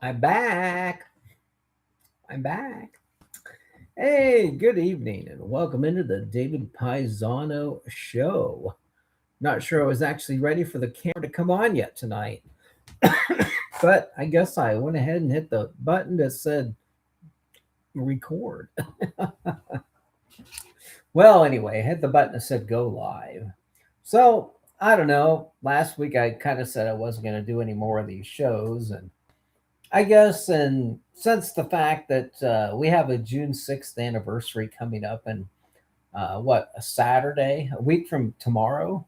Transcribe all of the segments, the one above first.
I'm back. I'm back. Hey, good evening and welcome into the David Paisano show. Not sure I was actually ready for the camera to come on yet tonight, but I guess I went ahead and hit the button that said record. Well, anyway, I hit the button that said go live. So, I don't know. Last week I kind of said I wasn't going to do any more of these shows, and I guess, and since the fact that we have a June 6th anniversary coming up, and a Saturday, a week from tomorrow,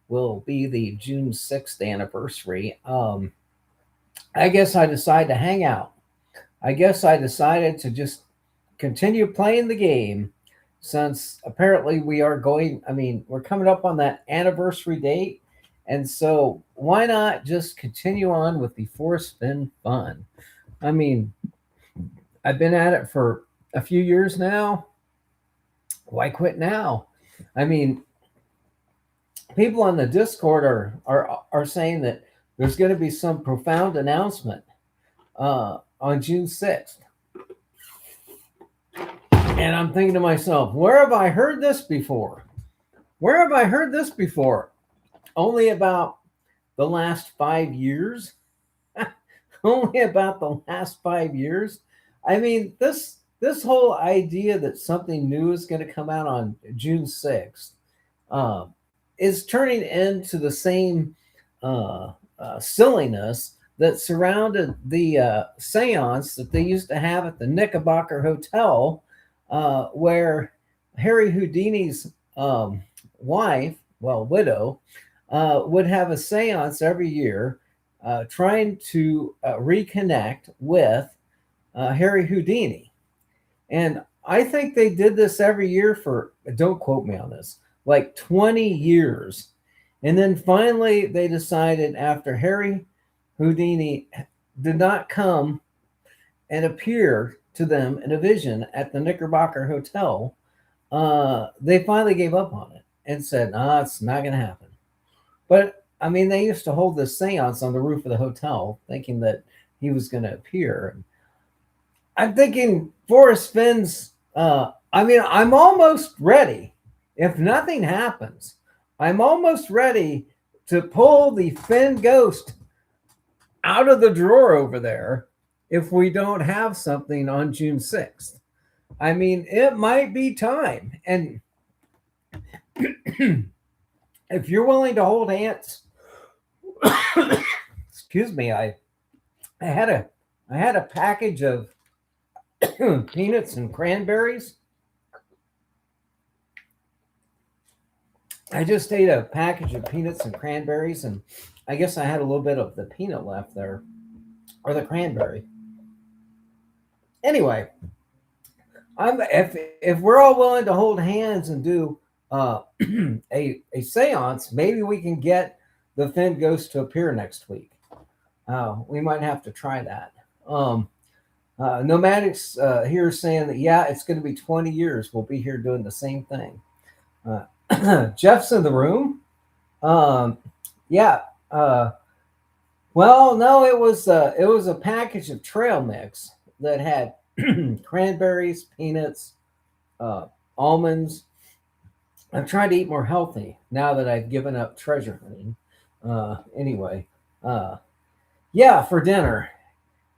will be the June 6th anniversary. I guess I decided to hang out. I guess I decided to just continue playing the game since apparently we're coming up on that anniversary date. And so why not just continue on with the Forrest Fenn fun? I mean, I've been at it for a few years now. Why quit now? I mean, people on the Discord are saying that there's going to be some profound announcement on June 6th. And I'm thinking to myself, where have I heard this before? Where have I heard this before? Only about the last 5 years. Only about the last 5 years. I mean, this whole idea that something new is going to come out on June 6th is turning into the same silliness that surrounded the seance that they used to have at the Knickerbocker Hotel, where Harry Houdini's wife, well, widow, would have a seance every year trying to reconnect with Harry Houdini. And I think they did this every year for, don't quote me on this, like 20 years. And then finally they decided after Harry Houdini did not come and appear to them in a vision at the Knickerbocker Hotel, they finally gave up on it and said, nah, it's not going to happen. But I mean, they used to hold this seance on the roof of the hotel thinking that he was going to appear. I'm thinking Forrest Fenn's, I'm almost ready. If nothing happens, I'm almost ready to pull the Fenn ghost out of the drawer over there if we don't have something on June 6th. I mean, it might be time. And if you're willing to hold hands, excuse me, I had a package of peanuts and cranberries. I just ate a package of peanuts and cranberries, and I guess I had a little bit of the peanut left there, or the cranberry. Anyway, if we're all willing to hold hands and do a seance, maybe we can get the Fenn ghost to appear next week. We might have to try that. Nomadics here saying that, yeah, it's going to be 20 years. We'll be here doing the same thing. Jeff's in the room. Yeah. Well, no, it was a package of trail mix that had cranberries, peanuts, almonds. I'm trying to eat more healthy now that I've given up treasure hunting. Anyway, yeah, for dinner.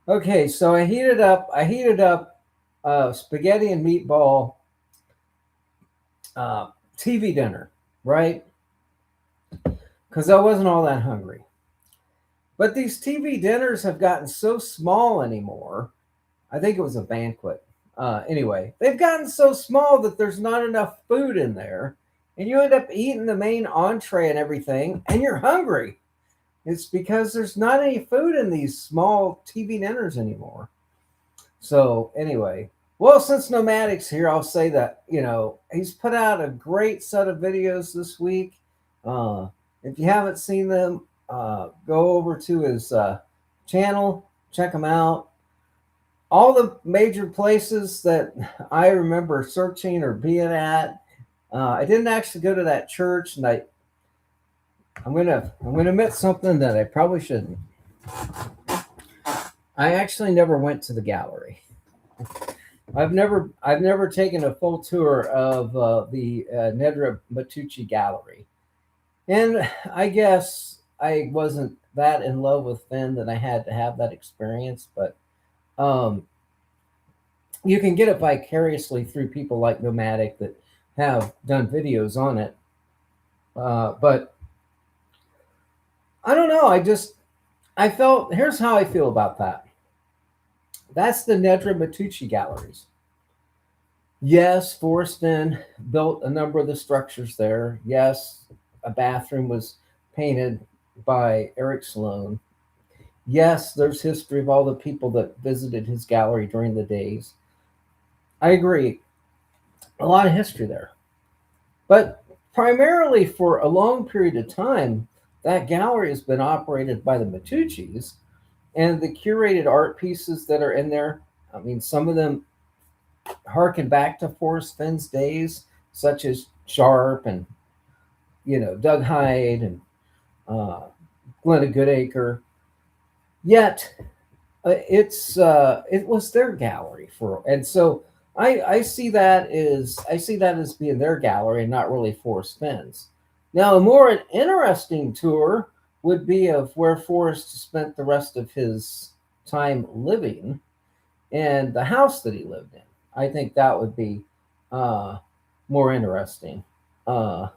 Okay, so I heated up spaghetti and meatball TV dinner, right? Because I wasn't all that hungry. But these TV dinners have gotten so small anymore. I think it was a banquet. Anyway, they've gotten so small that there's not enough food in there. And you end up eating the main entree and everything, and you're hungry. It's because there's not any food in these small TV dinners anymore. So, anyway, well, since Nomadic's here, I'll say that, he's put out a great set of videos this week. If you haven't seen them, go over to his channel, check them out. All the major places that I remember searching or being at. I didn't actually go to that church, and I'm gonna admit something that I probably shouldn't. I actually never went to the gallery. I've never taken a full tour of the Nedra Matucci Gallery, and I guess I wasn't that in love with Fenn that I had to have that experience. But um, you can get it vicariously through people like Nomadic that have done videos on it. But I don't know. I felt here's how I feel about that. That's the Nedra Matucci galleries. Yes, Forrest Fenn built a number of the structures there. Yes, a bathroom was painted by Eric Sloane. Yes, there's history of all the people that visited his gallery during the days. I agree, a lot of history there. But primarily for a long period of time, that gallery has been operated by the Matucci's, and the curated art pieces that are in there. I mean, some of them harken back to Forrest Fenn's days, such as Sharp and Doug Hyde and uh, Glenna Goodacre. Yet it was their gallery and so I see that as being their gallery and not really Forrest Fenn's. Now, a more interesting tour would be of where Forrest spent the rest of his time living and the house that he lived in. I think that would be uh, more interesting. Uh,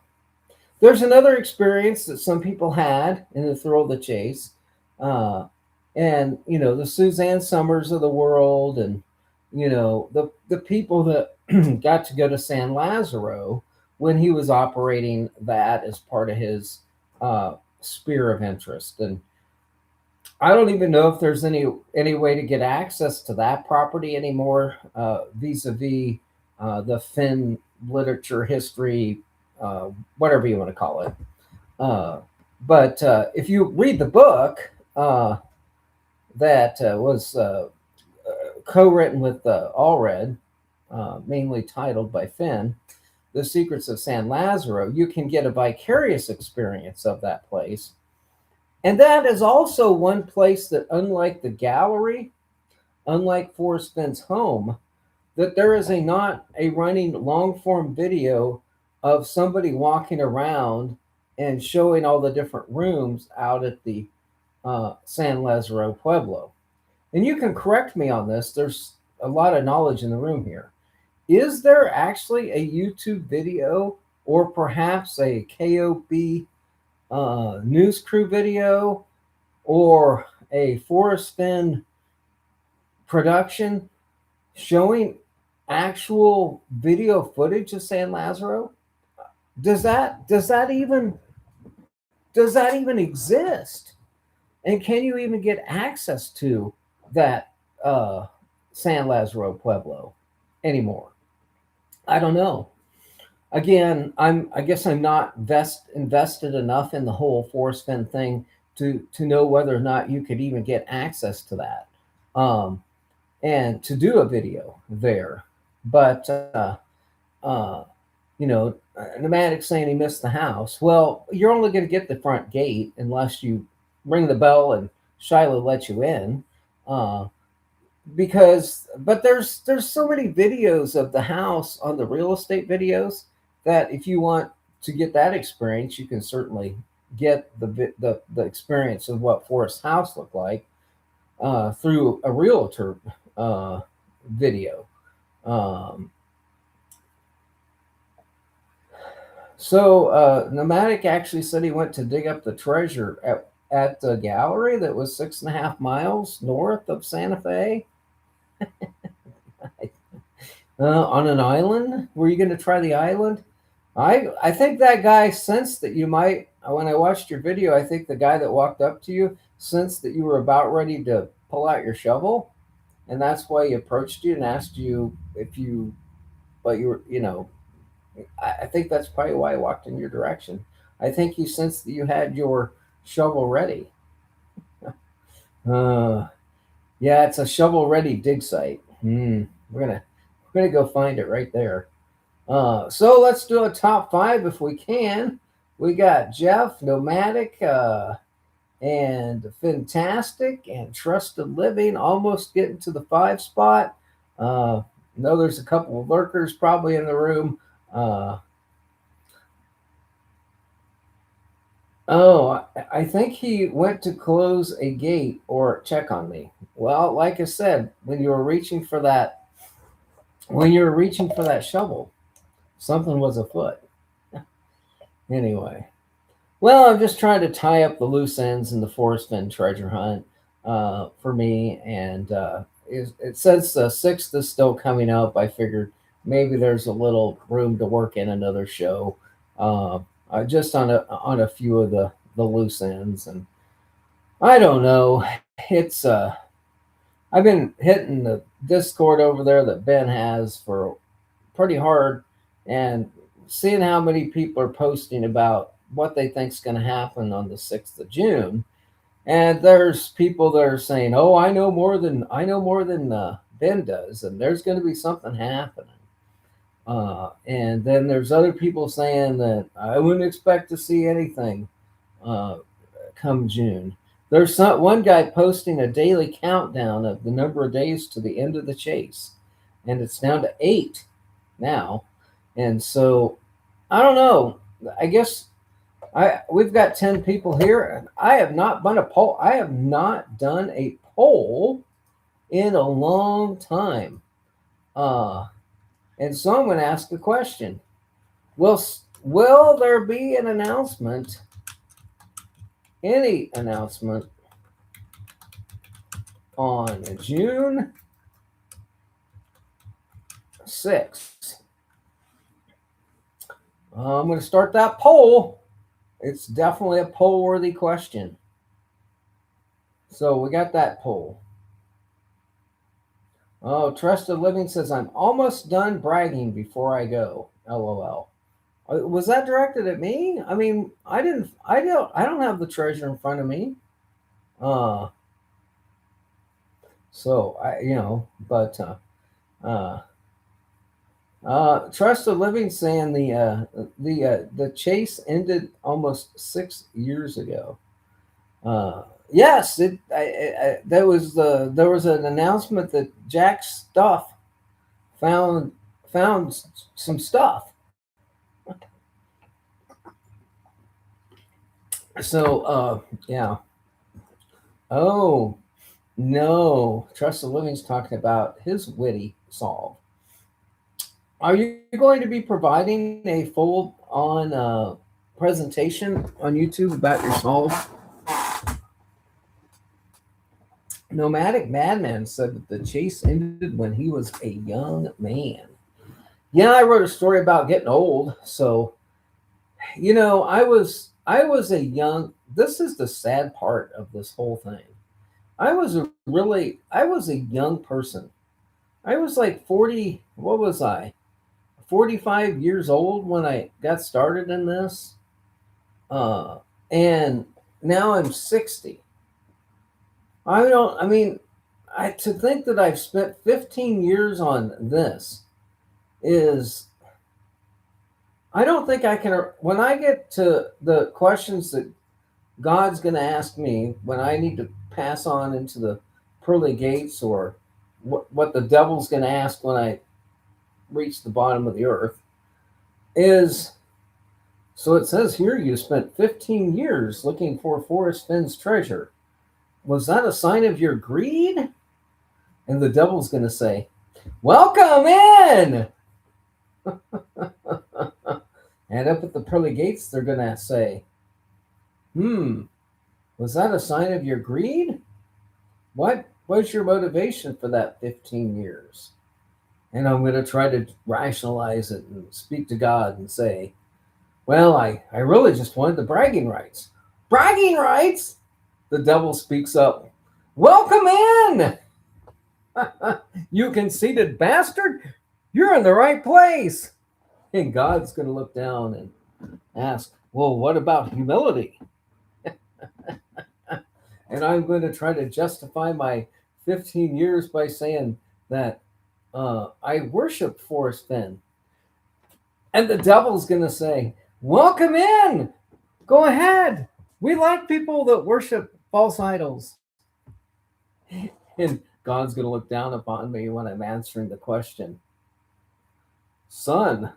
there's another experience that some people had in the thrill of the chase. Uh, and the Suzanne Summers of the world, and the people that got to go to San Lazaro when he was operating that as part of his sphere of interest. And I don't even know if there's any way to get access to that property anymore, vis-a-vis the Fenn literature history, whatever you want to call it. Uh, but if you read the book that was co-written with Allred, mainly titled by Fenn, "The Secrets of San Lazaro," you can get a vicarious experience of that place. And that is also one place that, unlike the gallery, unlike Forrest Fenn's home, that there is not a running long form video of somebody walking around and showing all the different rooms out at the San Lazaro Pueblo. And you can correct me on this. There's a lot of knowledge in the room here. Is there actually a YouTube video or perhaps a KOB news crew video or a Forrest Fenn production showing actual video footage of San Lazaro? Does that even exist? And can you even get access to that San Lazaro Pueblo anymore? I don't know. Again, I guess I'm not invested enough in the whole Forrest Fenn thing to know whether or not you could even get access to that, and to do a video there. But uh, Pneumatic saying he missed the house. Well, you're only going to get the front gate unless you ring the bell and Shiloh lets you in. Uh, but there's so many videos of the house on the real estate videos that if you want to get that experience, you can certainly get the experience of what Forest House looked like through a realtor video. Um, Pneumatic actually said he went to dig up the treasure at the gallery that was 6.5 miles north of Santa Fe. On an island. Were you going to try the island? I think that guy sensed that you might. When I watched your video, I think the guy that walked up to you sensed that you were about ready to pull out your shovel, and that's why he approached you and asked you if you. But you were, I think that's probably why I walked in your direction. I think he sensed that you had your shovel ready. Uh, yeah, it's a shovel ready dig site. We're gonna go find it right there. So let's do a top five if we can. We got Jeff, Nomadic, and Fantastic and Trusted Living almost getting to the five spot. Uh, know there's a couple of lurkers probably in the room. Uh, oh, I think he went to close a gate or check on me. Well, like I said, when you were reaching for that shovel, something was afoot. Anyway, well, I'm just trying to tie up the loose ends in the Forrest Fenn treasure hunt for me, and it says the sixth is still coming up. I figured maybe there's a little room to work in another show, uh, just on a few of the loose ends, and I don't know. It's I've been hitting the Discord over there that Ben has for pretty hard, and seeing how many people are posting about what they think's going to happen on the 6th of June. And there's people that are saying, "Oh, I know more than Ben does, and there's going to be something happening." And then there's other people saying that I wouldn't expect to see anything uh, come June. There's one guy posting a daily countdown of the number of days to the end of the chase, and it's down to 8 now. And so I don't know. I guess I we've got 10 people here, and I have not done a poll. I have not done a poll in a long time. Uh, and so I'm going to ask a question. Will there be an announcement? Any announcement on June 6th? I'm going to start that poll. It's definitely a poll worthy question. So we got that poll. Oh, Trusted Living says, I'm almost done bragging before I go. LOL. Was that directed at me? I mean, I don't have the treasure in front of me. Uh, so but uh, Trusted Living saying the chase ended almost 6 years ago. Yes, there was an announcement that Jack's stuff found found some stuff. So yeah. Oh no, Trusted Living's talking about his witty solve. Are you going to be providing a full on presentation on YouTube about your solve? Nomadic Madman said that the chase ended when he was a young man. Yeah, I wrote a story about getting old. So, I was a young. This is the sad part of this whole thing. I was a young person. I was like 40. What was I? 45 years old when I got started in this. Uh, and now I'm 60. I don't. I mean, to think that I've spent 15 years on this is. I don't think I can. When I get to the questions that God's going to ask me when I need to pass on into the pearly gates, or what the devil's going to ask when I reach the bottom of the earth, is so it says here you spent 15 years looking for Forrest Fenn's treasure. Was that a sign of your greed? And the devil's going to say, welcome in. And up at the pearly gates, they're going to say, was that a sign of your greed? What was your motivation for that 15 years? And I'm going to try to rationalize it and speak to God and say, well, I really just wanted the bragging rights. Bragging rights? The devil speaks up. Welcome in! You conceited bastard! You're in the right place! And God's going to look down and ask, well, what about humility? And I'm going to try to justify my 15 years by saying that I worship Forrest Fenn. And the devil's going to say, welcome in. Go ahead. We like people that worship false idols. And God's going to look down upon me when I'm answering the question. Son,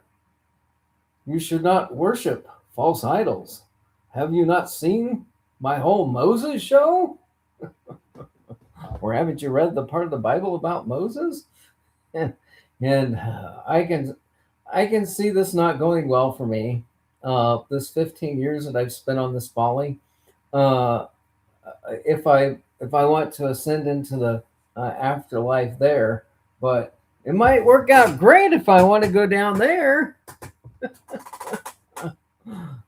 you should not worship false idols. Have you not seen my whole Moses show? Or haven't you read the part of the Bible about Moses? And I can see this not going well for me. This 15 years that I've spent on this folly. Uh, if I want to ascend into the afterlife there, but it might work out great if I want to go down there.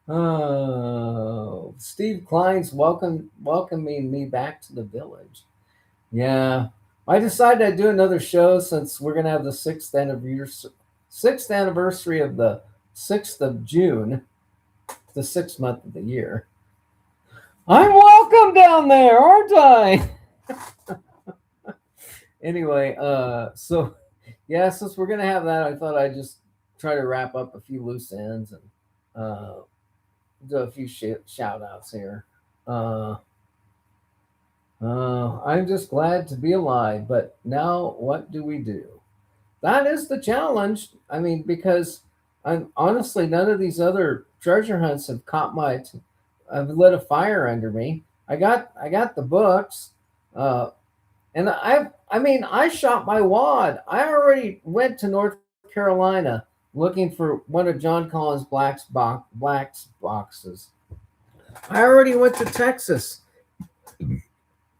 Oh, Steve Klein's welcoming me back to the village. Yeah, I decided I'd do another show since we're gonna have the sixth anniversary of the 6th of June, the 6th month of the year. I'm welcome down there, aren't I? Anyway, so yeah, since we're gonna have that, I thought I'd just try to wrap up a few loose ends and do a few shout outs here. Uh, I'm just glad to be alive, but now what do we do? That is the challenge. I mean, because I'm honestly none of these other treasure hunts have caught have lit a fire under me. I got the books, uh, and I shot my wad. I already went to North Carolina looking for one of John Collins Black's boxes. I already went to Texas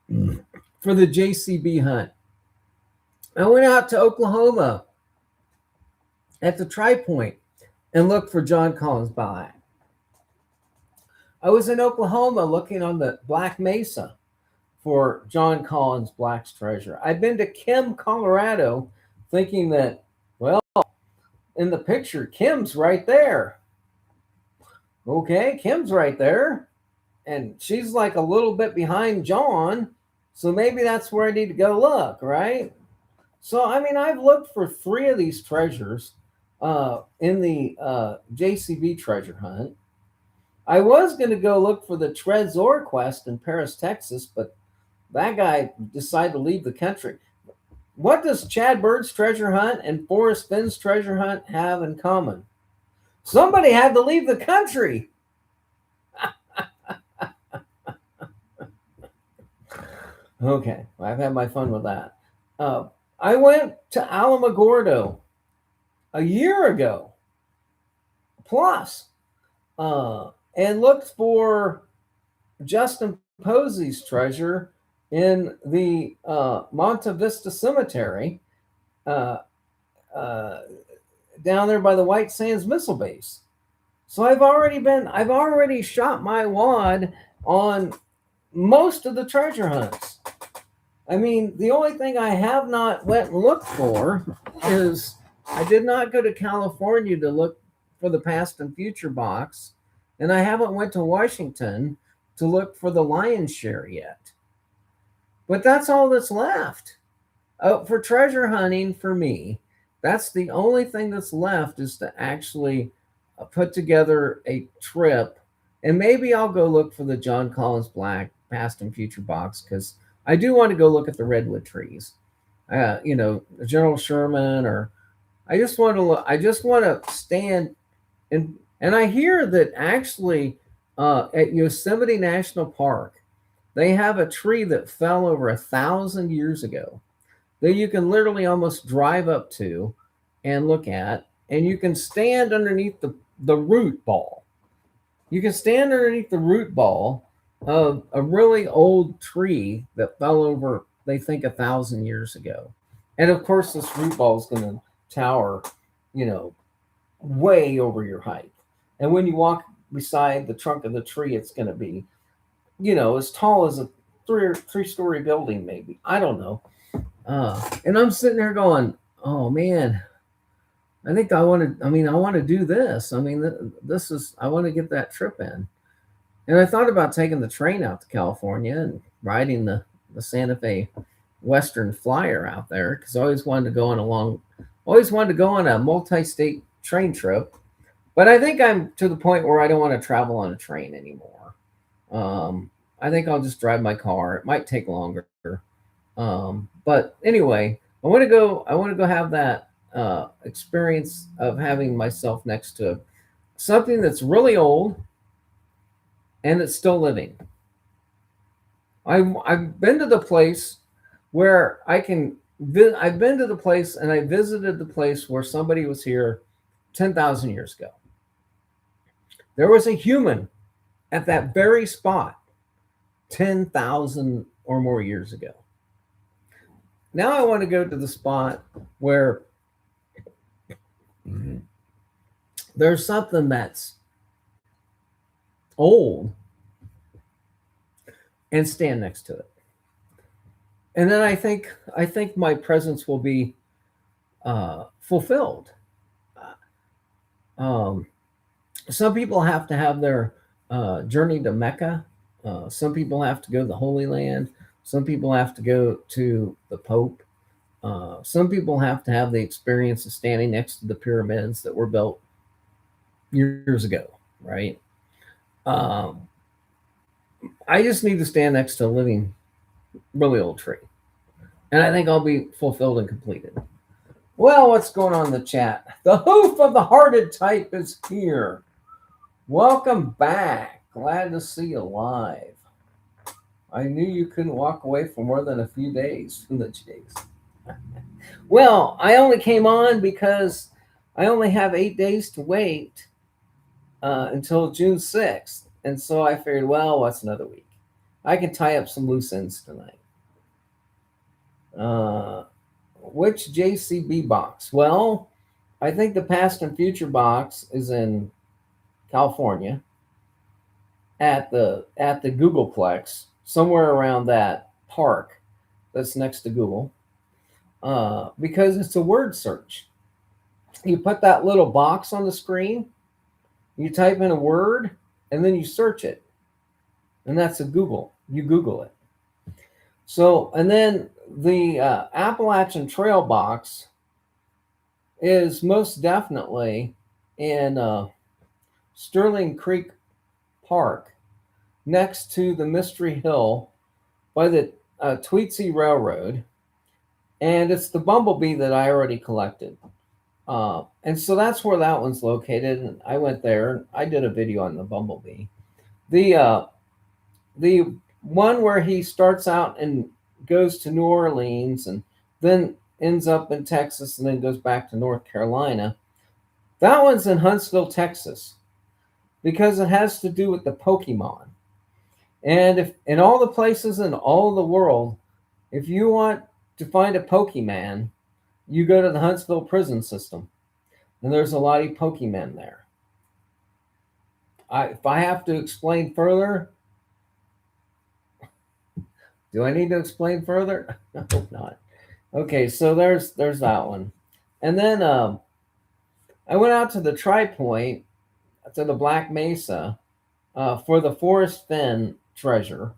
for the JCB hunt. I went out to Oklahoma at the Tri Point and looked for John Collins Black. I was in Oklahoma looking on the Black Mesa for John Collins Black's treasure. I've been to Kim, Colorado, thinking that, well, in the picture, Kim's right there. Okay, Kim's right there. And she's like a little bit behind John. So maybe that's where I need to go look, right? So, I mean, I've looked for three of these treasures in the JCB treasure hunt. I was going to go look for the Trezor quest in Paris, Texas, but that guy decided to leave the country. What does Chad Bird's treasure hunt and Forrest Fenn's treasure hunt have in common? Somebody had to leave the country. Okay, I've had my fun with that. I went to Alamogordo a year ago, plus, and looked for Justin Posey's treasure in the Monte Vista Cemetery down there by the White Sands Missile Base. So I've already shot my wad on most of the treasure hunts. I mean, the only thing I have not went and looked for is I did not go to California to look for the past and future box, and I haven't went to Washington to look for the lion's share yet. But that's all that's left. For treasure hunting for me, that's the only thing that's left is to actually put together a trip, and maybe I'll go look for the John Collins Black past and future box because I do want to go look at the redwood trees. General Sherman, or I just want to look. I just want to stand and I hear that actually at Yosemite National Park, they have a tree that fell over 1,000 years ago that you can literally almost drive up to and look at, and you can stand underneath the root ball. You can stand underneath the root ball of a really old tree that fell over, they think, 1,000 years ago. And of course, this root ball is going to tower, way over your height. And when you walk beside the trunk of the tree, it's going to be, as tall as a three-story building, maybe. I don't know. And I'm sitting there going, oh man, I think I want to do this. I mean, I want to get that trip in. And I thought about taking the train out to California and riding the Santa Fe Western Flyer out there because I always wanted to go on a multi-state train trip. But I think I'm to the point where I don't want to travel on a train anymore. I think I'll just drive my car. It might take longer. But anyway, I want to go have that experience of having myself next to something that's really old and it's still living. I've been to the place where I've been to the place and I visited the place where somebody was here 10,000 years ago. There was a human at that very spot 10,000 or more years ago. Now I want to go to the spot where there's something that's old and stand next to it. And then I think my presence will be fulfilled. Um, some people have to have their journey to Mecca. Some people have to go to the Holy Land. Some people have to go to the Pope. Some people have to have the experience of standing next to the pyramids that were built years ago, right? Um, I just need to stand next to a living, really old tree. And I think I'll be fulfilled and completed. Well, what's going on in the chat? The hoof of the hearted type is here. Welcome back. Glad to see you live. I knew you couldn't walk away for more than a few days from the chase. Well, I only came on because I only have 8 days to wait until June 6th. And so I figured, well, what's another week? I can tie up some loose ends tonight. Which JCB box? Well, I think the past and future box is in California at the Googleplex, somewhere around that park that's next to Google, because it's a word search. You put that little box on the screen, you type in a word, and then you search it, and that's a Google. You Google it. So, and then the Appalachian Trail box is most definitely in Sterling Creek Park, next to the Mystery Hill by the Tweetsy Railroad, and it's the bumblebee that I already collected. And so that's where that one's located. And I went there and I did a video on the bumblebee. The one where he starts out and goes to New Orleans and then ends up in Texas and then goes back to North Carolina. That one's in Huntsville, Texas, because it has to do with the Pokemon. And if in all the places in all the world, if you want to find a Pokemon, you go to the Huntsville prison system. And there's a lot of Pokemon there. If I have to explain further, do I need to explain further? I hope not. Okay, so there's that one. And then I went out to the Tri-Point, to the Black Mesa, for the Forrest Fenn treasure.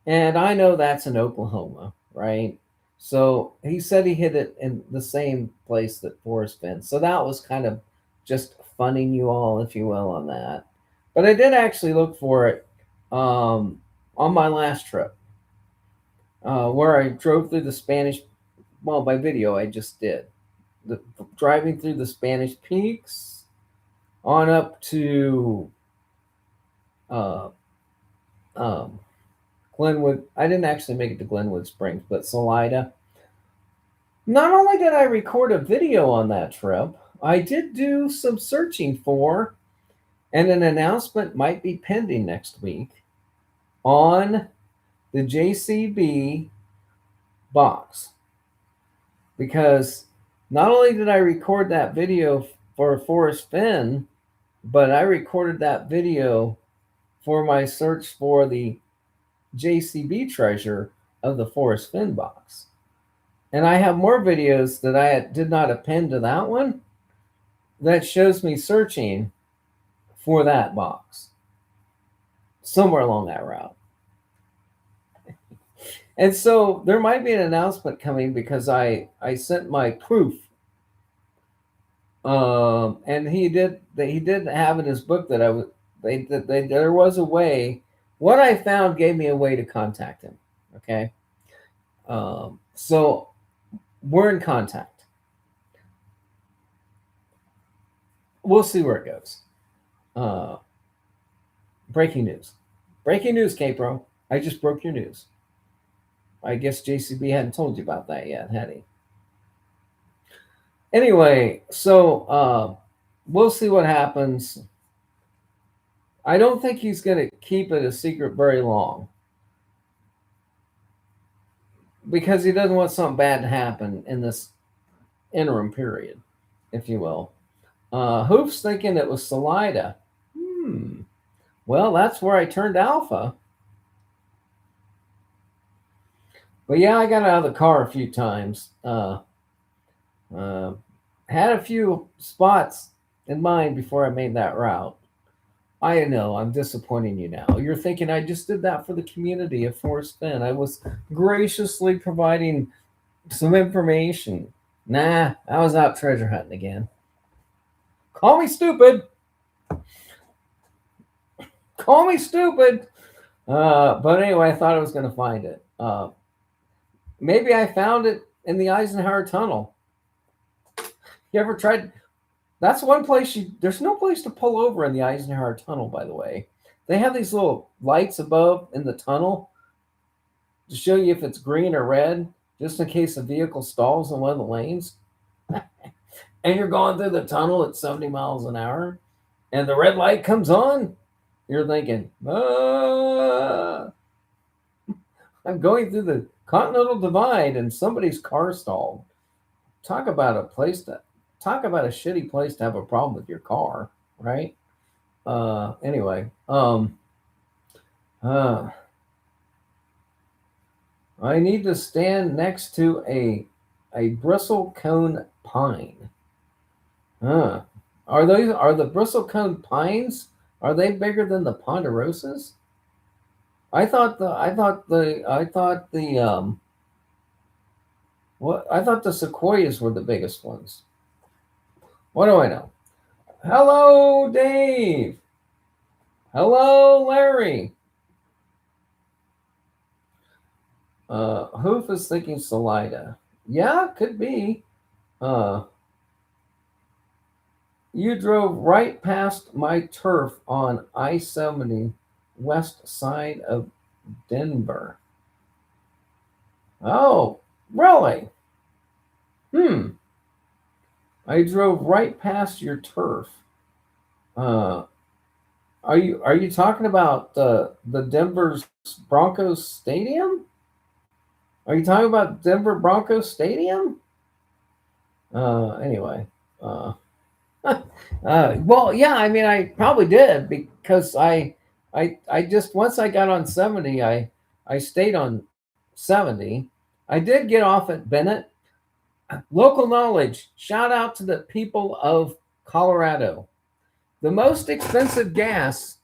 And I know that's in Oklahoma, right? So he said he hit it in the same place that Forrest Fenn. So that was kind of just funning you all, if you will, on that. But I did actually look for it on my last trip, where I drove through the Spanish, well, by video I just did. Driving through the Spanish Peaks on up to Glenwood. I didn't actually make it to Glenwood Springs, but Salida. Not only did I record a video on that trip, I did do some searching for, and an announcement might be pending next week on the JCB box. Because not only did I record that video for Forrest Fenn, but I recorded that video for my search for the JCB treasure of the Forrest Fenn box. And I have more videos that I did not append to that one that shows me searching for that box somewhere along that route. And so there might be an announcement coming because I sent my proof. And he did have in his book that there was a way what I found gave me a way to contact him. Okay. So we're in contact. We'll see where it goes. Uh, breaking news. Breaking news, Capro. I just broke your news. I guess JCB hadn't told you about that yet, had he? Anyway, so we'll see what happens. I don't think he's going to keep it a secret very long because he doesn't want something bad to happen in this interim period, if you will. Hoof's thinking it was Salida. Well, that's where I turned alpha. But yeah, I got out of the car a few times. Had a few spots in mind before I made that route. I know I'm disappointing you now. You're thinking I just did that for the community of Forrest Fenn. I was graciously providing some information. Nah, I was out treasure hunting again. Call me stupid. Call me stupid. But anyway, I thought I was going to find it. Maybe I found it in the Eisenhower Tunnel. You ever tried? That's one place there's no place to pull over in the Eisenhower Tunnel, by the way. They have these little lights above in the tunnel to show you if it's green or red, just in case a vehicle stalls in one of the lanes. And you're going through the tunnel at 70 miles an hour, and the red light comes on. You're thinking, I'm going through the Continental Divide and somebody's car stalled. Talk about a shitty place to have a problem with your car, right? Anyway, I need to stand next to a bristlecone pine. Are the bristlecone pines? Are they bigger than the ponderosas? I thought the sequoias were the biggest ones. What do I know? Hello, Dave. Hello, Larry. Hoof is thinking Salida. Yeah, could be. You drove right past my turf on I-70 west side of Denver. Oh, really? I drove right past your turf. Are you talking about the Denver's Broncos Stadium? Are you talking about Denver Broncos Stadium? Anyway. Well, yeah, I mean, I probably did because I just once I got on 70, I stayed on 70. I did get off at Bennett. Local knowledge. Shout out to the people of Colorado. The most expensive gas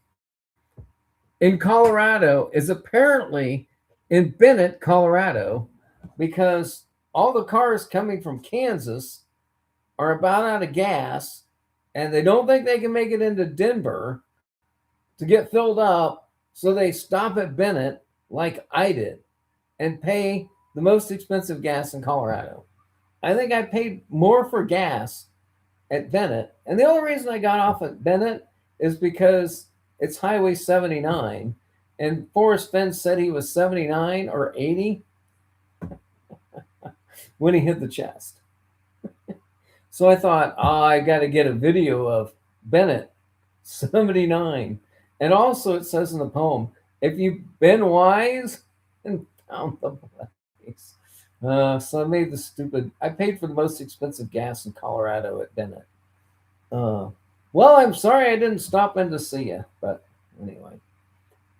in Colorado is apparently in Bennett, Colorado, because all the cars coming from Kansas are about out of gas and they don't think they can make it into Denver to get filled up. So they stop at Bennett, like I did, and pay the most expensive gas in Colorado. I think I paid more for gas at Bennett. And the only reason I got off at Bennett is because it's Highway 79. And Forrest Fenn said he was 79 or 80 when he hit the chest. So I thought, I got to get a video of Bennett, 79. And also it says in the poem, if you've been wise and found the place. So I made I paid for the most expensive gas in Colorado at Bennett. Well, I'm sorry I didn't stop in to see you, but anyway.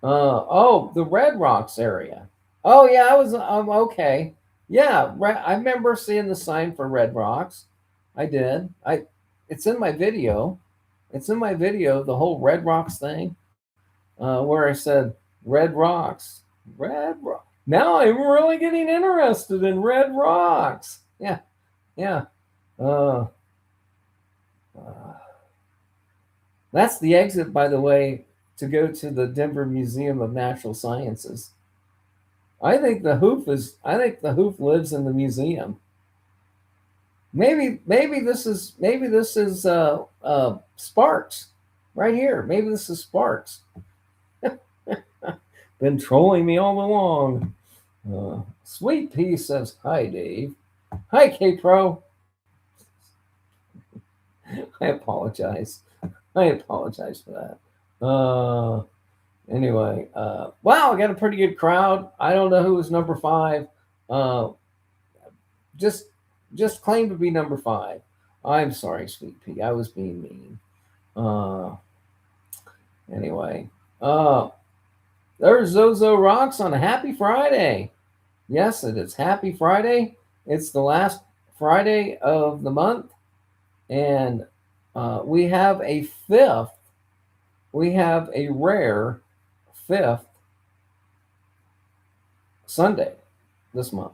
The Red Rocks area. Oh yeah, I was okay. Yeah, I remember seeing the sign for Red Rocks. I did. It's in my video. It's in my video, the whole Red Rocks thing, where I said Red Rocks, Red Rock. Now I'm really getting interested in Red Rocks. Yeah, yeah. That's the exit, by the way, to go to the Denver Museum of Natural Sciences. I think the hoof lives in the museum. Maybe this is Sparks right here. Maybe this is Sparks. Been trolling me all along. Sweet Pea says hi, Dave. Hi, K Pro. I apologize. I apologize for that. Anyway, wow, I got a pretty good crowd. I don't know who was number 5. Uh, just claim to be number 5. I'm sorry, Sweet Pea. I was being mean. Anyway, there's Zozo Rocks on a happy Friday. Yes, it is happy Friday. It's the last Friday of the month, and we have a fifth. We have a rare 5th Sunday this month.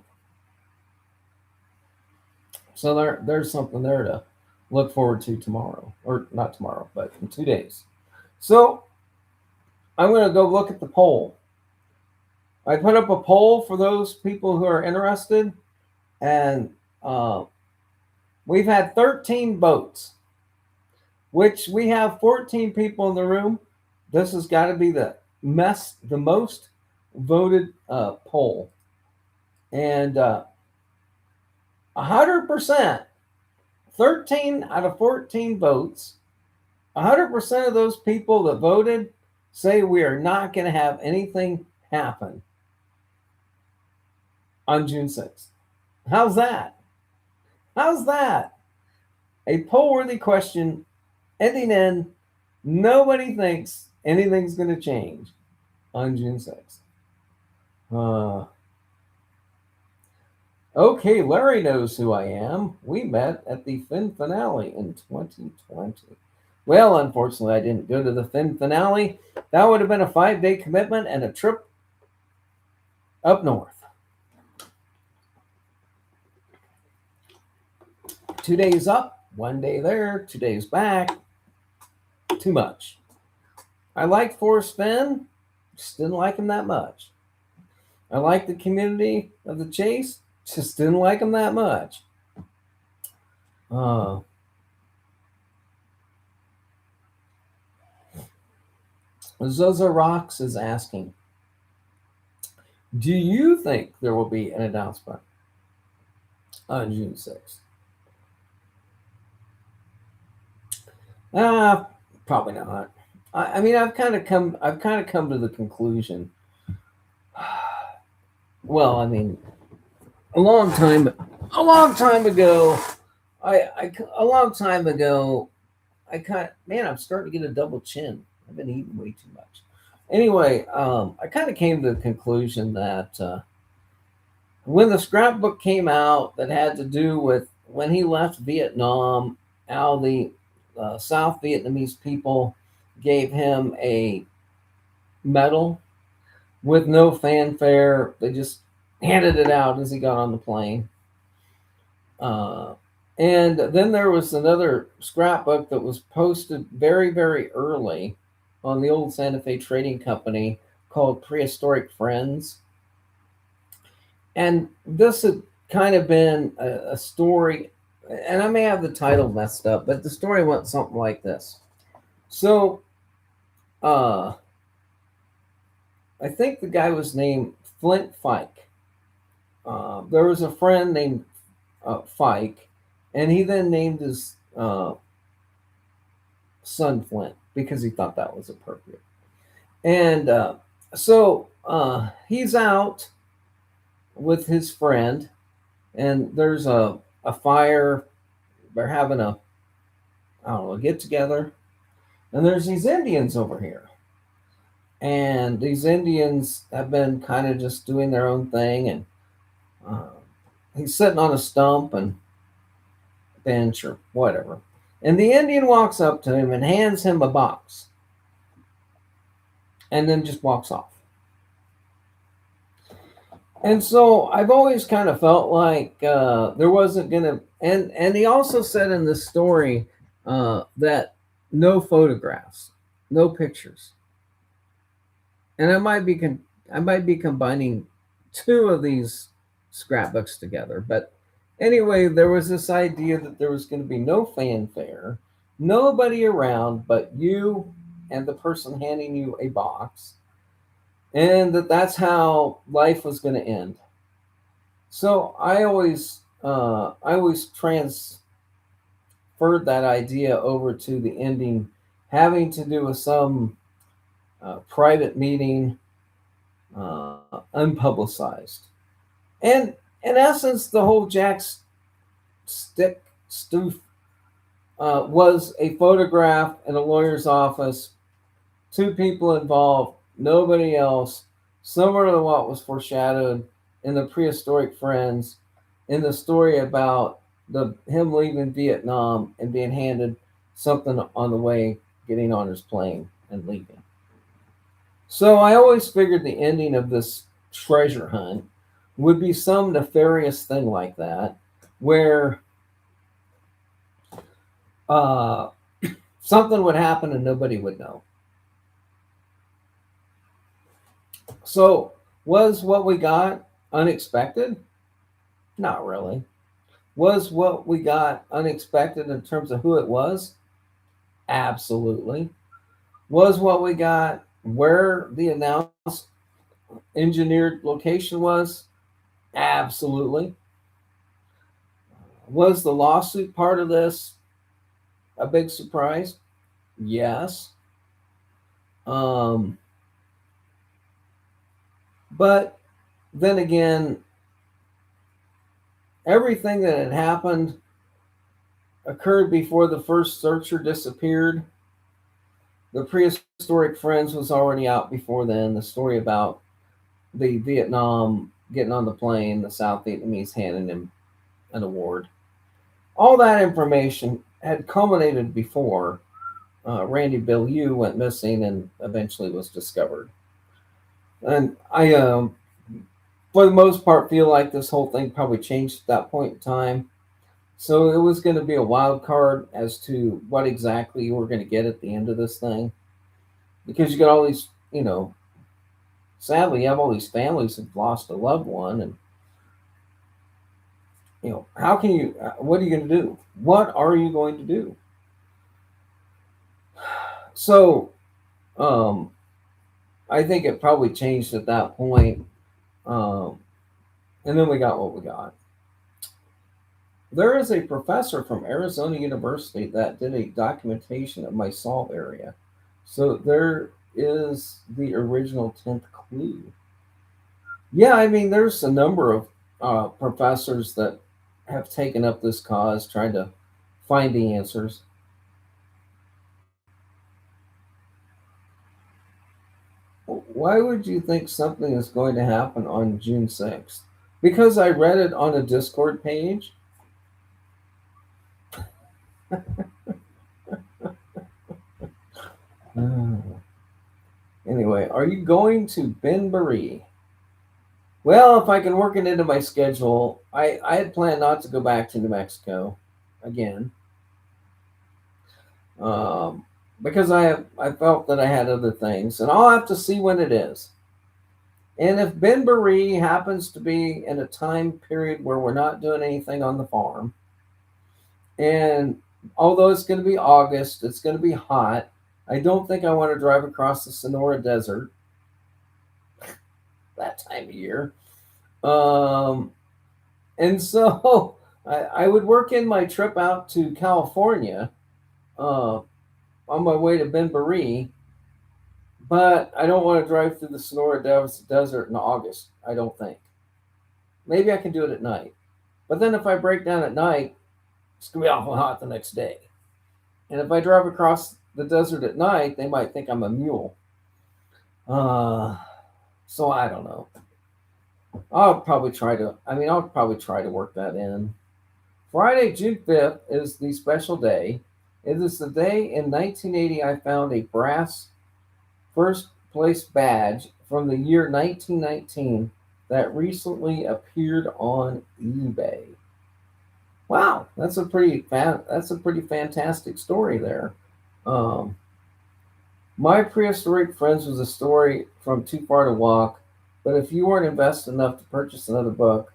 So there's something there to look forward to tomorrow, or not tomorrow, but in 2 days. So I'm going to go look at the poll. I put up a poll for those people who are interested, and we've had 13 votes, which we have 14 people in the room. This has got to be the most voted poll, and 100%, 13 out of 14 votes, 100% of those people that voted say we are not going to have anything happen on June 6th. How's that? How's that? A poll-worthy question ending in nobody thinks anything's going to change on June 6th. Okay, Larry knows who I am. We met at the Fenn finale in 2020. Well, unfortunately, I didn't go to the Fenn finale. That would have been a 5-day commitment and a trip up north. 2 days up, 1 day there, 2 days back. Too much. I liked Forrest Fenn, just didn't like him that much. I liked the community of the chase, just didn't like him that much. Zozo Rocks is asking, do you think there will be an announcement on June 6th? Probably not. I mean, I've kind of come to the conclusion. Well, I mean, a long time ago, I'm starting to get a double chin. I've been eating way too much. Anyway, I kind of came to the conclusion that when the scrapbook came out that had to do with when he left Vietnam, how the South Vietnamese people gave him a medal with no fanfare. They just handed it out as he got on the plane. And then there was another scrapbook that was posted very, very early on the old Santa Fe Trading Company called Prehistoric Friends. And this had kind of been a story, and I may have the title messed up, but the story went something like this. So, I think the guy was named Flint Fike. There was a friend named Fike, and he then named his son Flint because he thought that was appropriate. And so he's out with his friend, and there's a fire. They're having a get together, and there's these Indians over here. And these Indians have been kind of just doing their own thing, and he's sitting on a stump and bench or whatever. And the Indian walks up to him and hands him a box, and then just walks off. And so I've always kind of felt like there wasn't going to, and he also said in this story that no photographs, no pictures. and I might be combining two of these scrapbooks together. But anyway, there was this idea that there was going to be no fanfare, nobody around but you and the person handing you a box, and that's how life was going to end. So I always transferred that idea over to the ending, having to do with some private meeting, unpublicized. And in essence, the whole Jack's stick stoof was a photograph in a lawyer's office, two people involved, nobody else, similar to what was foreshadowed in the prehistoric friends, in the story about the him leaving Vietnam and being handed something on the way, getting on his plane and leaving. So I always figured the ending of this treasure hunt would be some nefarious thing like that, where uh, something would happen and nobody would know. So, was what we got unexpected? Not really. Was what we got unexpected in terms of who it was? Absolutely. Was what we got where the announced engineered location was? Absolutely. Was the lawsuit part of this a big surprise? Yes. Um, but then again, everything that had happened occurred before the first searcher disappeared. The prehistoric friends was already out before then. The story about the Vietnam getting on the plane, the South Vietnamese handing him an award. All that information had culminated before Randy Bellew went missing and eventually was discovered. And I, for the most part, feel like this whole thing probably changed at that point in time. So it was going to be a wild card as to what exactly you were going to get at the end of this thing. Because you got all these, sadly, you have all these families who've lost a loved one. And, how can you, what are you going to do? What are you going to do? So um, I think it probably changed at that point. Um, and then we got what we got. There is a professor from Arizona University that did a documentation of my solve area. So there is the original 10th clue. Yeah, I mean, there's a number of professors that have taken up this cause, trying to find the answers. Why would you think something is going to happen on June 6th? Because I read it on a Discord page. Anyway, are you going to Benbury? Well, if I can work it into my schedule, I had planned not to go back to New Mexico again, um, because I felt that I had other things, and I'll have to see when it is. And if Benbury happens to be in a time period where we're not doing anything on the farm, and although it's going to be August, it's going to be hot. I don't think I want to drive across the Sonora Desert that time of year. Um, and so I would work in my trip out to California uh, on my way to Benbury, but I don't want to drive through the Sonora Desert in August, I don't think. Maybe I can do it at night. But then if I break down at night, it's going to be awful hot the next day. And if I drive across the desert at night, they might think I'm a mule. Uh, so I don't know. I'll probably try to work that in. Friday, June 5th is the special day. It is the day in 1980 I found a brass first place badge from the year 1919 that recently appeared on eBay. Wow, that's a pretty fantastic story there. Um, My prehistoric friends was a story from Too Far to Walk, but if you weren't invested enough to purchase another book,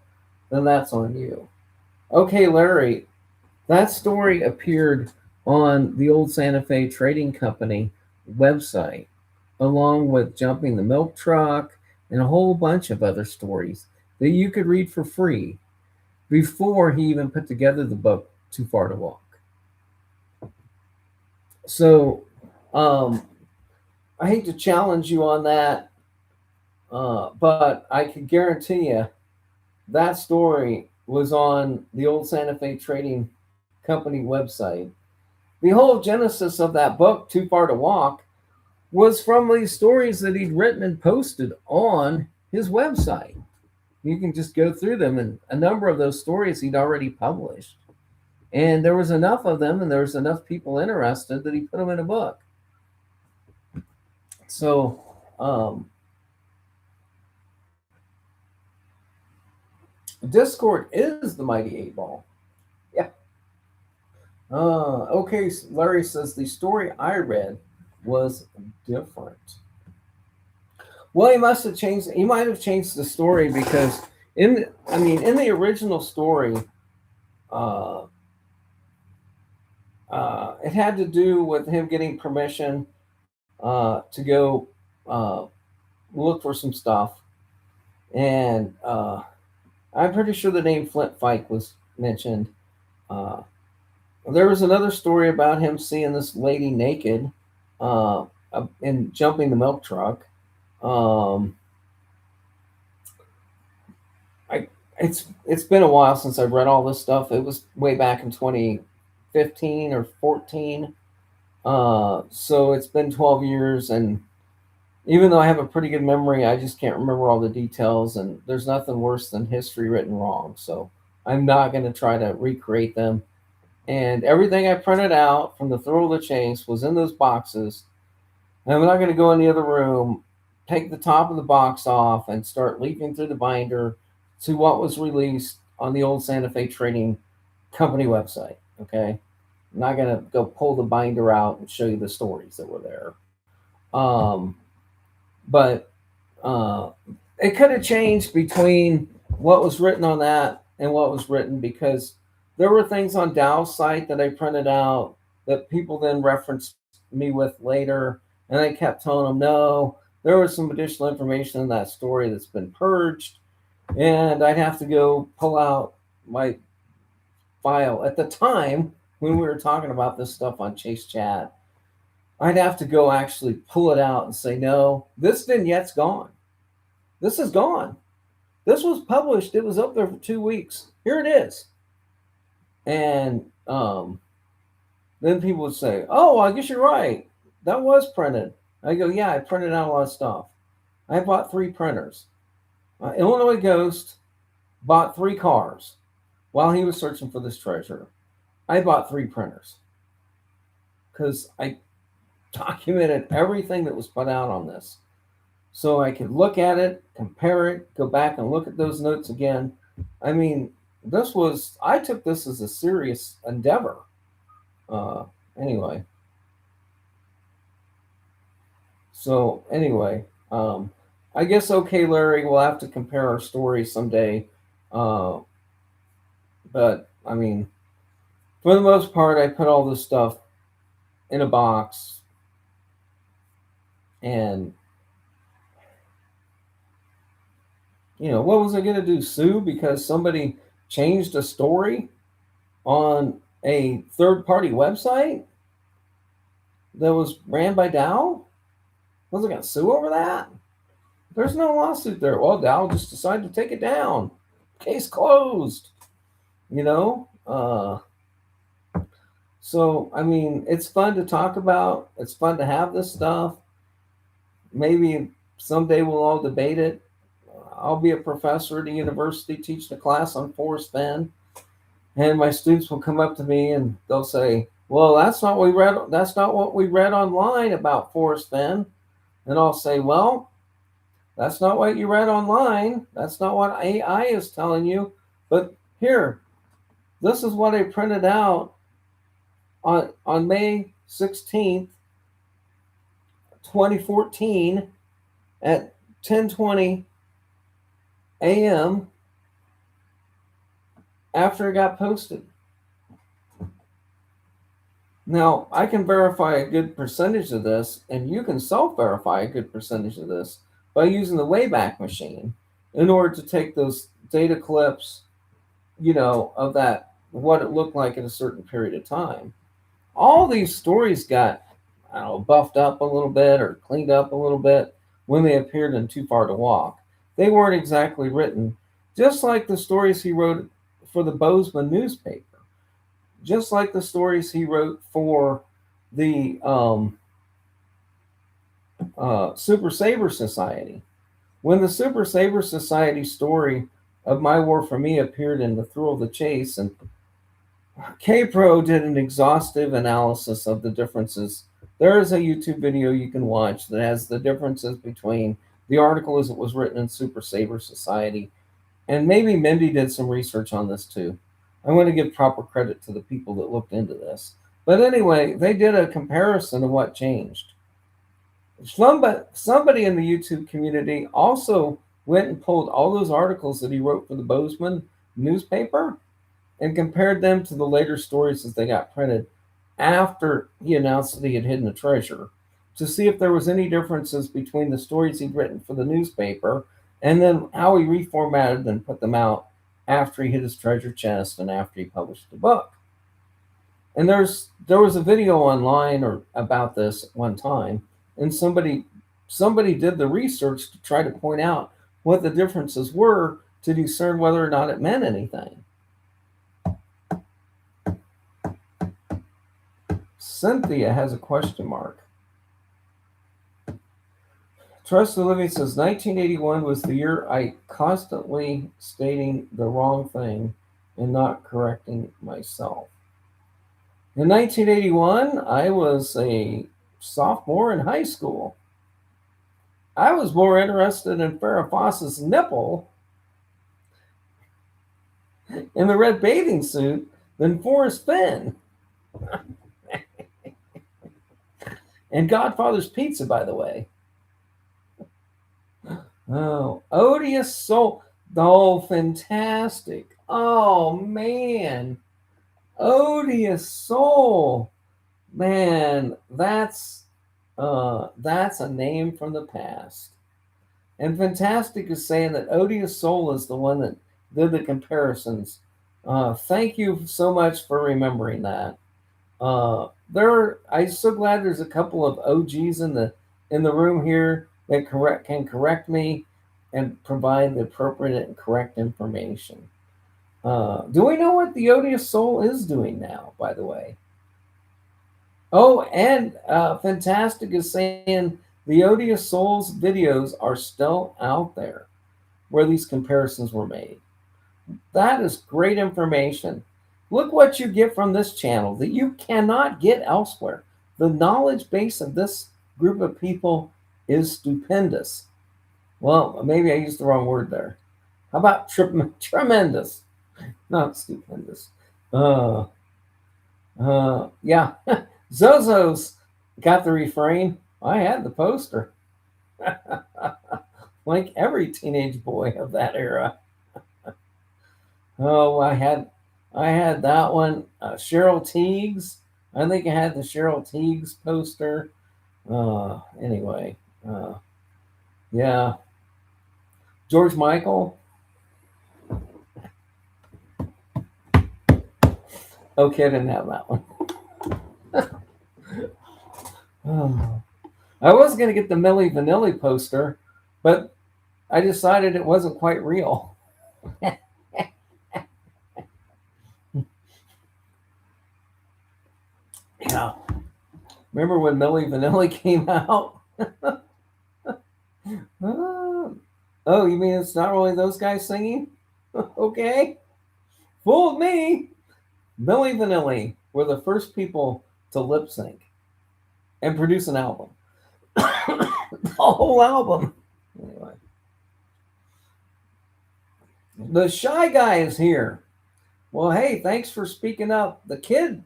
then that's on you. Okay, Larry, that story appeared on the old Santa Fe Trading Company website, along with Jumping the Milk Truck and a whole bunch of other stories that you could read for free before he even put together the book Too Far to Walk. So, um, I hate to challenge you on that, but I can guarantee you that story was on the old Santa Fe Trading Company website. The whole genesis of that book, Too Far to Walk, was from these stories that he'd written and posted on his website. You can just go through them, and a number of those stories he'd already published. And there was enough of them, and there was enough people interested that he put them in a book. So, um, Discord is the mighty eight ball. Yeah. Okay, Larry says the story I read was different. Well, he must have changed. He might have changed the story because in the original story, uh, it had to do with him getting permission to go uh, look for some stuff, and I'm pretty sure the name Flint Fike was mentioned. Uh, there was another story about him seeing this lady naked and jumping the milk truck. Um, I it's been a while since I've read all this stuff. It was way back in 2015 or 14. So it's been 12 years, and even though I have a pretty good memory, I just can't remember all the details. And there's nothing worse than history written wrong. So I'm not going to try to recreate them. And everything I printed out from the Thrill of the Chase was in those boxes. And I'm not going to go in the other room, take the top of the box off, and start leafing through the binder to what was released on the old Santa Fe Trading Company website. Okay. I'm not going to go pull the binder out and show you the stories that were there. But uh, it could have changed between what was written on that and what was written, because there were things on Dow's site that I printed out that people then referenced me with later, and I kept telling them no. There was some additional information in that story that's been purged, and I'd have to go pull out my file at the time when we were talking about this stuff on Chase Chat. I'd have to go actually pull it out and say, no, this vignette's gone. This is gone. This was published. It was up there for 2 weeks. Here it is. And then people would say, oh, I guess you're right. That was printed. I go, yeah, I printed out a lot of stuff. I bought 3 printers. Illinois Ghost bought 3 cars while he was searching for this treasure. I bought 3 printers because I documented everything that was put out on this. So I could look at it, compare it, go back and look at those notes again. I mean, I took this as a serious endeavor. Anyway. I guess, okay, Larry, we'll have to compare our stories someday. But, I mean, for the most part, I put all this stuff in a box. And, what was I going to do? Sue because somebody changed a story on a third-party website that was ran by Dow? Was I going to sue over that? There's no lawsuit there. Well, Dow just decided to take it down. Case closed. So, I mean, it's fun to talk about. It's fun to have this stuff. Maybe someday we'll all debate it. I'll be a professor at a university teaching a class on Forrest Fenn, and my students will come up to me and they'll say, well, that's not what we read. That's not what we read online about Forrest Fenn. And I'll say, well, that's not what you read online. That's not what AI is telling you. But here, this is what I printed out on May 16th, 2014 at 10:20 a.m. after it got posted. Now, I can verify a good percentage of this, and you can self verify a good percentage of this by using the Wayback Machine in order to take those data clips, of that, what it looked like in a certain period of time. All these stories got, I don't know, buffed up a little bit or cleaned up a little bit when they appeared in Too Far to Walk. They weren't exactly written, just like the stories he wrote for the Bozeman newspaper, just like the stories he wrote for the Super Saver Society. When the Super Saver Society story of My War for Me appeared in The Thrill of the Chase, and K-Pro did an exhaustive analysis of the differences. There is a YouTube video you can watch that has the differences between the article as it was written in Super Saver Society. And maybe Mindy did some research on this too. I want to give proper credit to the people that looked into this. But anyway, they did a comparison of what changed. Somebody in the YouTube community also went and pulled all those articles that he wrote for the Bozeman newspaper and compared them to the later stories as they got printed after he announced that he had hidden a treasure, to see if there was any differences between the stories he'd written for the newspaper and then how he reformatted and put them out after he hid his treasure chest and after he published the book. And there was a video online or about this at one time, and somebody did the research to try to point out what the differences were to discern whether or not it meant anything. Cynthia has a question mark. Trust the Living says 1981 was the year I constantly stating the wrong thing and not correcting myself. In 1981, I was a sophomore in high school. I was more interested in Farrah Fawcett's nipple in the red bathing suit than Forrest Fenn. And Godfather's Pizza, by the way. Oh, Odious Soul. Oh, fantastic. Oh, man. Odious Soul. Man, that's a name from the past. And Fantastic is saying that Odious Soul is the one that did the comparisons. Thank you so much for remembering that. I'm so glad there's a couple of OGs in the room here that can correct me and provide the appropriate and correct information. Do we know what the Odious Soul is doing now, by the way? Oh, and Fantastic is saying the Odious Soul's videos are still out there where these comparisons were made. That is great information. Look what you get from this channel that you cannot get elsewhere. The knowledge base of this group of people is stupendous. Well, maybe I used the wrong word there. How about tremendous? Not stupendous. Yeah. Zozo's got the refrain. I had the poster. Like every teenage boy of that era. Oh, I had that one. Cheryl Teagues. I think I had the Cheryl Teagues poster. Anyway. Yeah. George Michael. Okay, I didn't have that one. Oh. I was going to get the Milli Vanilli poster, but I decided it wasn't quite real. Yeah. Remember when Milli Vanilli came out? Oh, you mean it's not really those guys singing? Okay. Fooled me. Milli Vanilli were the first people to lip sync and produce an album. The whole album. Anyway. The Shy Guy is here. Well, hey, thanks for speaking up. The kid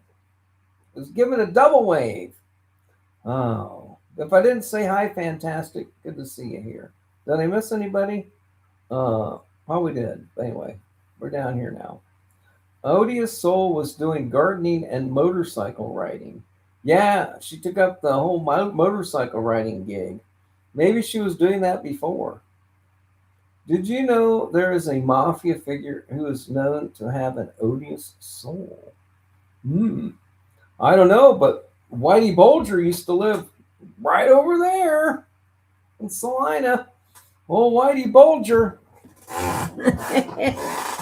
is giving a double wave. Oh, If I didn't say hi, fantastic. Good to see you here. Did I miss anybody? Probably did. Anyway, we're down here now. Odious Soul was doing gardening and motorcycle riding. Yeah, she took up the whole motorcycle riding gig. Maybe she was doing that before. Did you know there is a mafia figure who is known to have an odious soul? Hmm. I don't know, but Whitey Bulger used to live right over there in Salina. Old Whitey Bulger.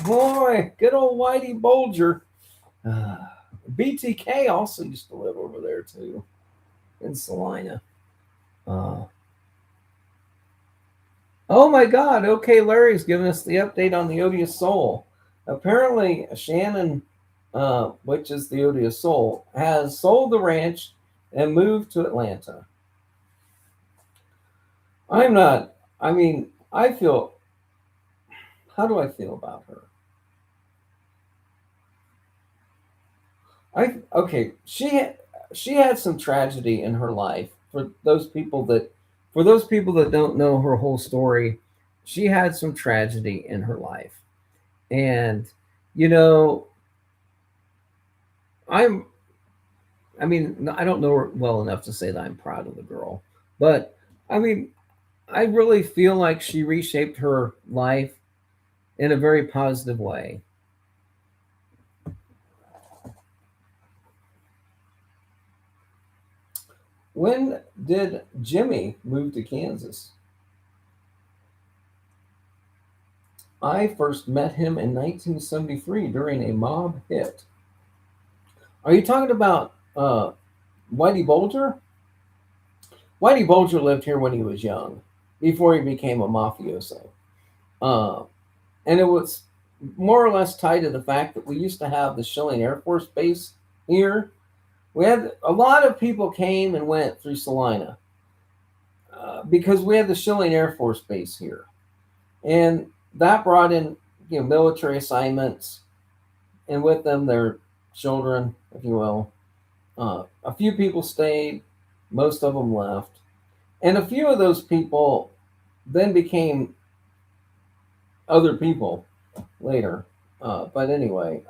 Boy, good old Whitey Bulger. Uh, BTK also used to live over there too in Salina. Uh, oh my God. Okay, Larry's giving us the update on the Odious Soul. Apparently, Shannon, which is the Odious Soul, has sold the ranch and moved to Atlanta. I'm not, I mean, I feel, how do I feel about her? Okay, she had some tragedy in her life. For those people that don't know her whole story, she had some tragedy in her life. And you know, I'm I mean, I don't know her well enough to say that I'm proud of the girl, but I mean, I really feel like she reshaped her life in a very positive way. When did Jimmy move to Kansas? I first met him in 1973 during a mob hit. Are you talking about Whitey Bulger? Whitey Bulger lived here when he was young, before he became a mafioso. Uh, and it was more or less tied to the fact that we used to have the Schilling Air Force Base here. We had a lot of people came and went through Salina because we had the Schilling Air Force Base here, and that brought in military assignments, and with them their children, if you will. A few people stayed, most of them left, and a few of those people then became other people later. But anyway,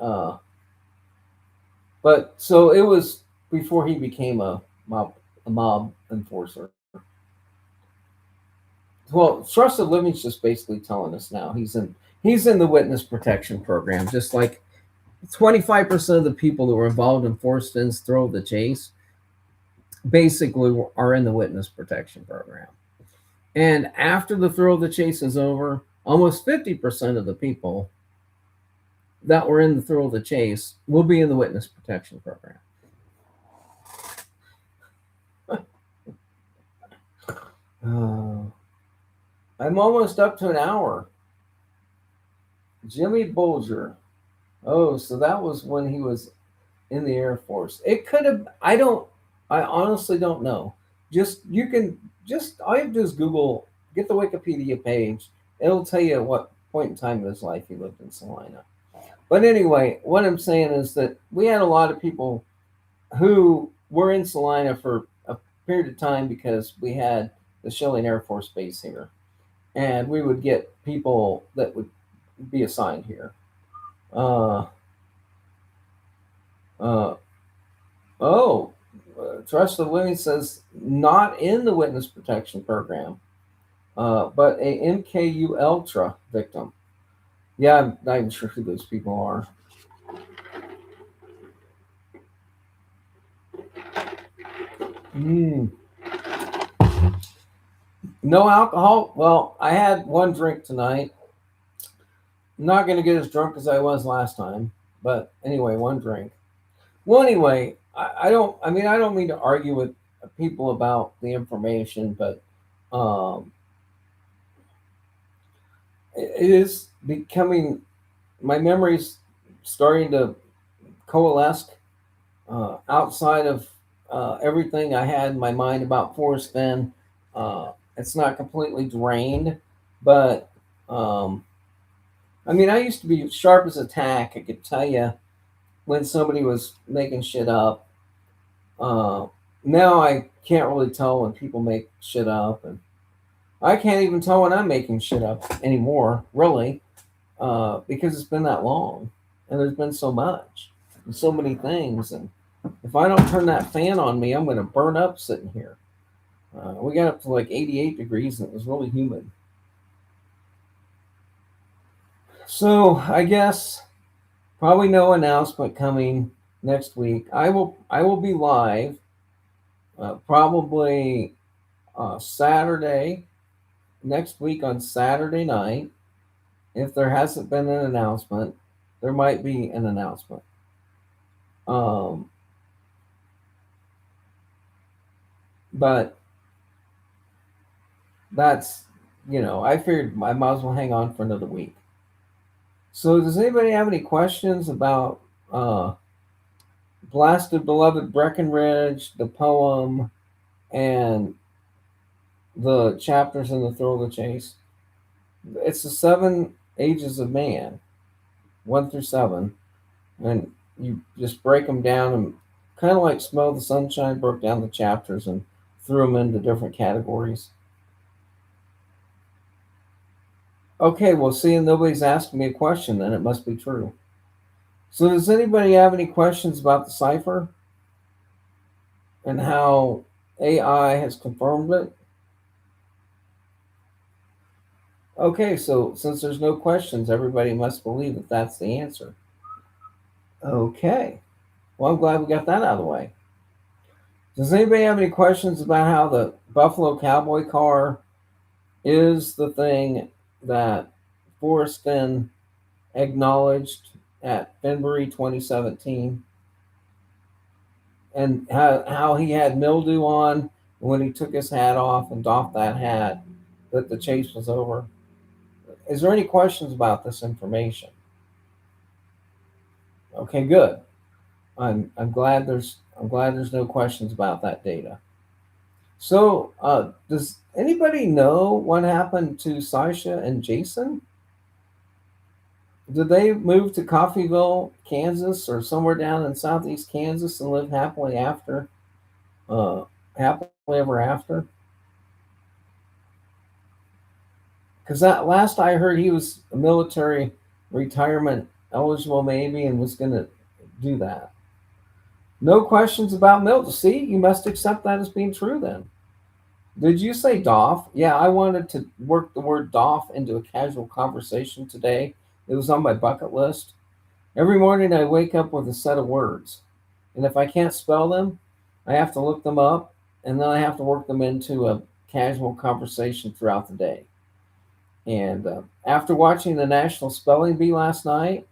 but so it was before he became a mob enforcer. Well, trusted living's just basically telling us now he's in the witness protection program, just like 25% of the people that were involved in Forrest Finn's throw of the chase basically are in the witness protection program. And after the throw of the chase is over, almost 50% of the people that were in the throw of the chase will be in the witness protection program. Uh, I'm almost up to an hour. Jimmy Bulger. Oh, so that was when he was in the Air Force. It could have. I honestly don't know. You can just all you have to do is Google, get the Wikipedia page. It'll tell you at what point in time of his life he lived in Salina. But anyway, what I'm saying is that we had a lot of people who were in Salina for a period of time because we had the Schilling Air Force Base here, and we would get people that would be assigned here. Uh, uh, oh, Trust of Living says not in the witness protection program, but a MKU Ultra victim. Yeah, I'm not even sure who those people are. Mm, no alcohol. Well, I had one drink tonight. I'm not going to get as drunk as I was last time, but anyway, one drink. Well, anyway, I don't. I mean, I don't mean to argue with people about the information, but um, it is becoming. My memory's starting to coalesce outside of everything I had in my mind about Forrest Fenn. It's not completely drained, but I mean, I used to be sharp as a tack. I could tell you when somebody was making shit up. Uh, Now I can't really tell when people make shit up, and I can't even tell when I'm making shit up anymore, really, because it's been that long, and there's been so much, and so many things, and if I don't turn that fan on me, I'm going to burn up sitting here. We got up to like 88 degrees, and it was really humid. So I guess probably no announcement coming next week. I will be live probably Saturday next week on Saturday night. If there hasn't been an announcement, there might be an announcement. Um, but that's I figured I might as well hang on for another week. So does anybody have any questions about Blasted Beloved Breckenridge, the poem, and the chapters in the Thrill of the Chase? It's the seven ages of man, 1 through 7, and you just break them down and kind of like Smell the Sunshine broke down the chapters and threw them into different categories. Okay, well, seeing nobody's asking me a question, then it must be true. So, does anybody have any questions about the cipher and how AI has confirmed it? Okay, so since there's no questions, everybody must believe that that's the answer. Okay, well, I'm glad we got that out of the way. Does anybody have any questions about how the Buffalo Cowboy car is the thing that Forrest Fenn acknowledged at February 2017? And how he had mildew on, and when he took his hat off and doffed that hat, that the chase was over. Is there any questions about this information? Okay, good. I'm glad there's no questions about that data. So, does anybody know what happened to Sasha and Jason? Did they move to Coffeyville, Kansas, or somewhere down in southeast Kansas and live uh, happily ever after? Because that last I heard, he was a military retirement eligible, maybe, and was going to do that. No questions about Milton. See, you must accept that as being true then. Did you say doff? Yeah, I wanted to work the word doff into a casual conversation today. It was on my bucket list. Every morning I wake up with a set of words. And if I can't spell them, I have to look them up and then I have to work them into a casual conversation throughout the day. And after watching the National Spelling Bee last night,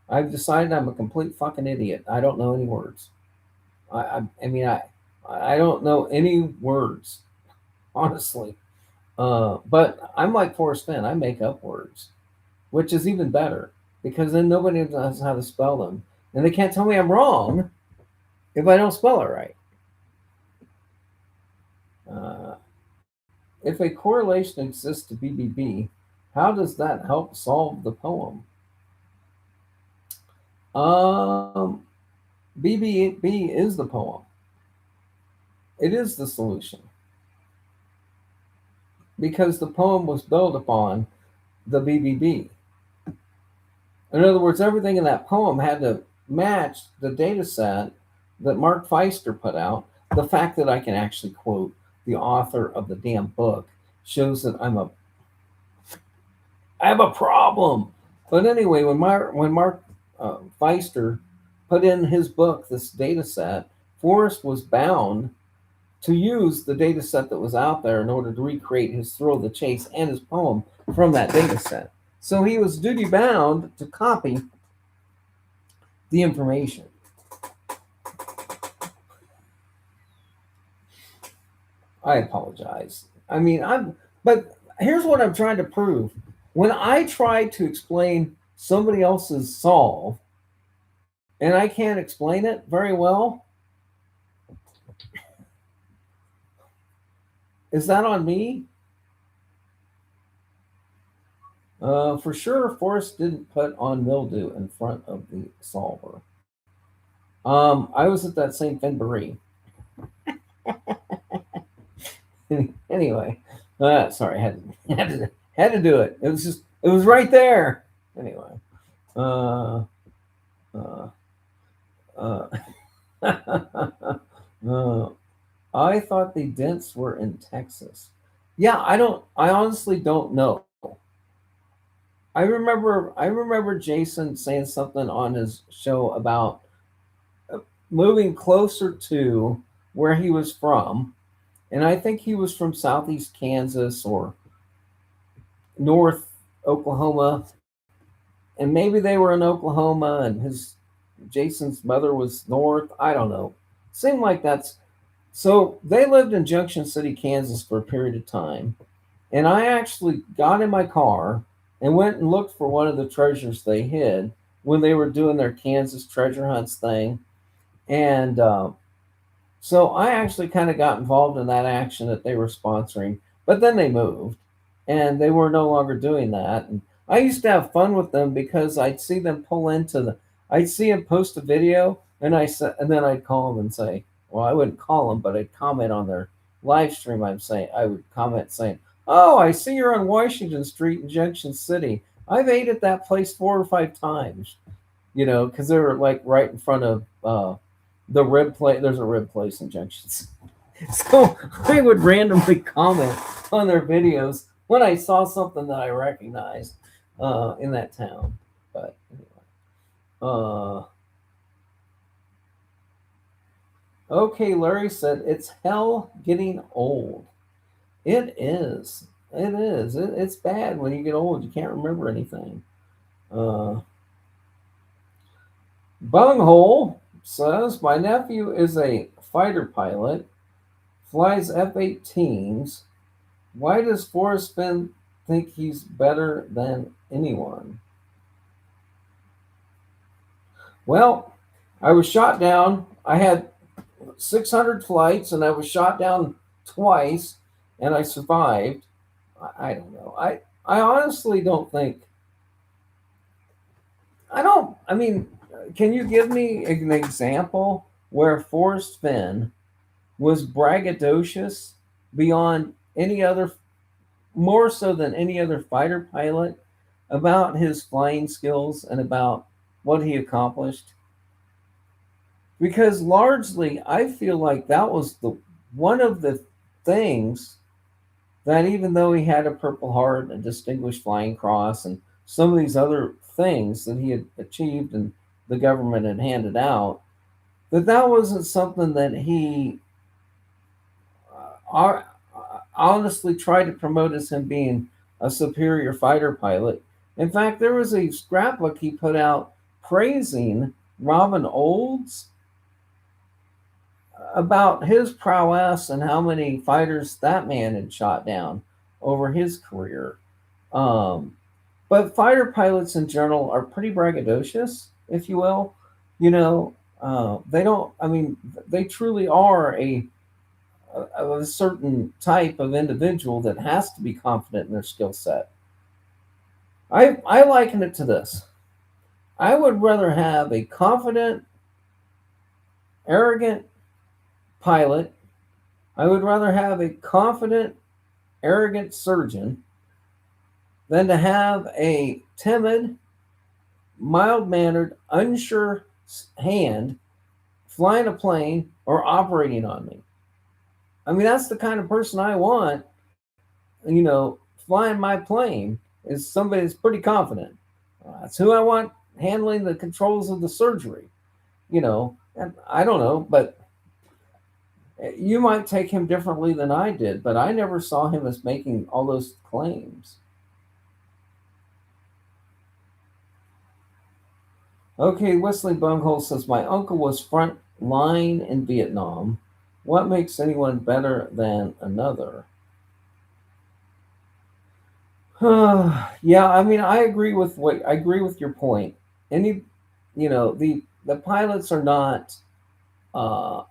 I've decided I'm a complete fucking idiot. I don't know any words. I don't know any words, honestly. But I'm like Forrest Fenn. I make up words, which is even better because then nobody knows how to spell them. And they can't tell me I'm wrong if I don't spell it right. Uh, if a correlation exists to BBB, how does that help solve the poem? Um, BBB is the poem. It is the solution because the poem was built upon the BBB. In other words, everything in that poem had to match the data set that Mark Feister put out. The fact that I can actually quote the author of the damn book shows that I have a problem. But anyway, when Mark Feister put in his book this data set, Forrest was bound to use the data set that was out there in order to recreate his Thrill of the Chase and his poem from that data set. So he was duty bound to copy the information. I apologize. But here's what I'm trying to prove. When I try to explain somebody else's solve and I can't explain it very well, is that on me? For sure, Forrest didn't put on mildew in front of the solver. I was at that same Fenbury. Anyway, sorry, had to do it. It was just it was right there. Anyway, uh, uh, uh, uh, I thought the dents were in Texas. Yeah, I don't. I honestly don't know. I remember Jason saying something on his show about moving closer to where he was from, and I think he was from southeast Kansas or north Oklahoma, and maybe they were in Oklahoma, and his Jason's mother was north. I don't know. Seemed like that's so. They lived in Junction City, Kansas, for a period of time, and I actually got in my car and went and looked for one of the treasures they hid when they were doing their Kansas treasure hunts thing, and so I actually kind of got involved in that action that they were sponsoring, but then they moved and they were no longer doing that. And I used to have fun with them because I'd see them pull into I'd see them post a video and and then I'd call them and say, well, I wouldn't call them, but I'd comment on their live stream. I would comment saying, oh, I see you're on Washington Street in Junction City. I've ate at that place 4 or 5 times, because they were like right in front of the rib place. There's a rib place in Junctions. So I would randomly comment on their videos when I saw something that I recognized in that town. But anyway, uh, okay, Larry said it's hell getting old. It is. It is. It's bad when you get old. You can't remember anything. Uh, Bunghole says my nephew is a fighter pilot, flies F-18s. Why does Forrest Fenn think he's better than anyone? Well, I was shot down. I had 600 flights and I was shot down twice and I survived. I don't know. I honestly don't think. I mean, can you give me an example where Forrest Fenn was braggadocious beyond any other, more so than any other fighter pilot, about his flying skills and about what he accomplished? Because largely, I feel like that was the one of the things that, even though he had a Purple Heart, a Distinguished Flying Cross, and some of these other things that he had achieved and the government had handed out, that wasn't something that he uh, honestly tried to promote as him being a superior fighter pilot. In fact, there was a scrapbook he put out praising Robin Olds about his prowess and how many fighters that man had shot down over his career. Um, but fighter pilots in general are pretty braggadocious, if you will. They don't. I mean, they truly are a certain type of individual that has to be confident in their skill set. I liken it to this. I would rather have a confident, arrogant pilot. I would rather have a confident, arrogant surgeon than to have a timid, mild mannered, unsure hand flying a plane or operating on me. I mean, that's the kind of person I want, flying my plane is somebody that's pretty confident. That's who I want handling the controls of the surgery, And I don't know, but you might take him differently than I did, but I never saw him as making all those claims. Okay, Whistling Bunghole says my uncle was front line in Vietnam. What makes anyone better than another? Yeah, I mean, I agree with your point. Any, the pilots are not uh,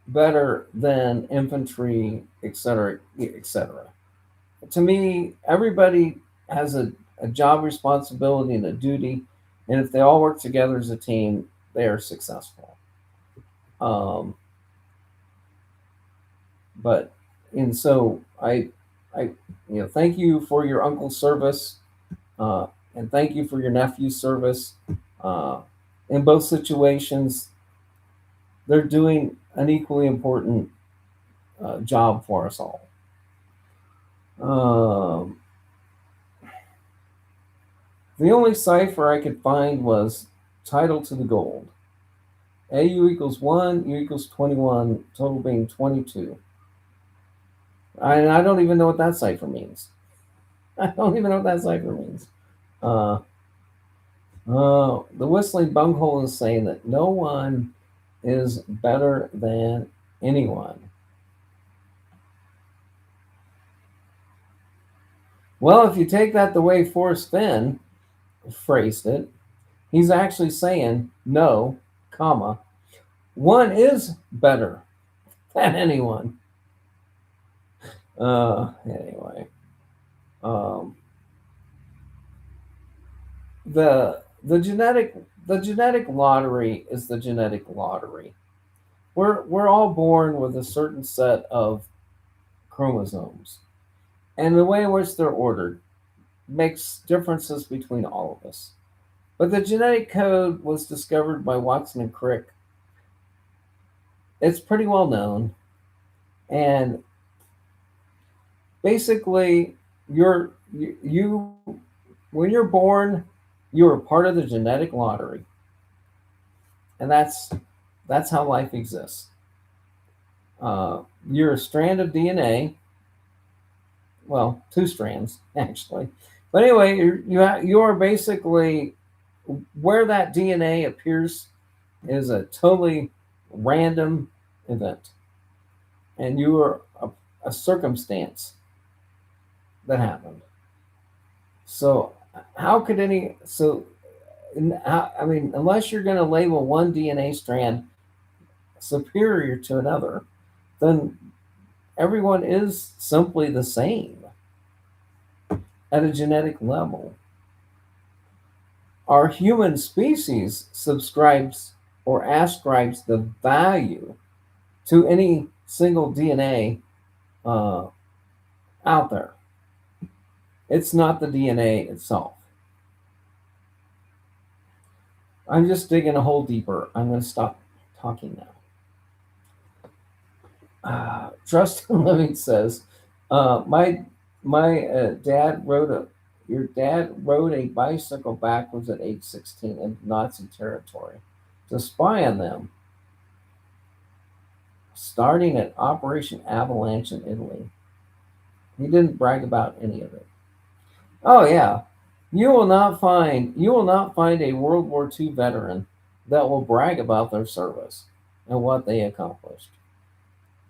better than infantry, etc., etc. To me, everybody has a job responsibility and a duty, and if they all work together as a team, they are successful. Um, But and so I thank you for your uncle's service, uh, and thank you for your nephew's service. Uh, in both situations, they're doing an equally important job for us all. Um, the only cipher I could find was title to the gold. AU equals 1, U equals 21, total being 22. I don't even know what that cipher means. I don't even know what that cipher means. Uh, the whistling bunghole is saying that no one is better than anyone. Well, if you take that the way Forrest Fenn phrased it, he's actually saying no, comma, one is better than anyone. Anyway, um, the genetic lottery is the genetic lottery. We're all born with a certain set of chromosomes, and the way in which they're ordered makes differences between all of us. But the genetic code was discovered by Watson and Crick. It's pretty well known, and basically, you when you're born, you are part of the genetic lottery, and that's how life exists. You're a strand of DNA, well, two strands actually, but anyway, you are basically where that DNA appears is a totally random event, and you are a circumstance that happened. So how could any so I mean, unless you're going to label one DNA strand superior to another, then everyone is simply the same at a genetic level. Our human species subscribes or ascribes the value to any single DNA uh, out there. It's not the DNA itself. I'm just digging a hole deeper. I'm going to stop talking now. Justin Living says, my dad rode a your dad rode a bicycle backwards at age 16 in Nazi territory to spy on them, starting at Operation Avalanche in Italy. He didn't brag about any of it. Oh yeah, you will not find a World War II veteran that will brag about their service and what they accomplished.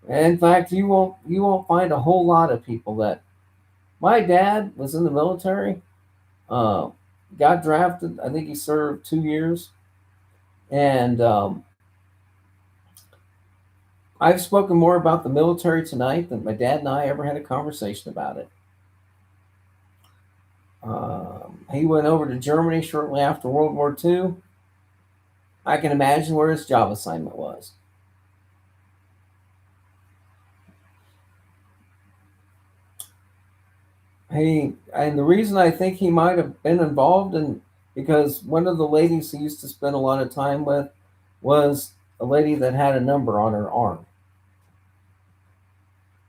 In fact, you won't find a whole lot of people that my dad was in the military, uh, got drafted. I think he served 2 years, and I've spoken more about the military tonight than my dad and I ever had a conversation about it. He went over to Germany shortly after World War II. I can imagine where his job assignment was. And the reason I think he might have been involved in because one of the ladies he used to spend a lot of time with was a lady that had a number on her arm.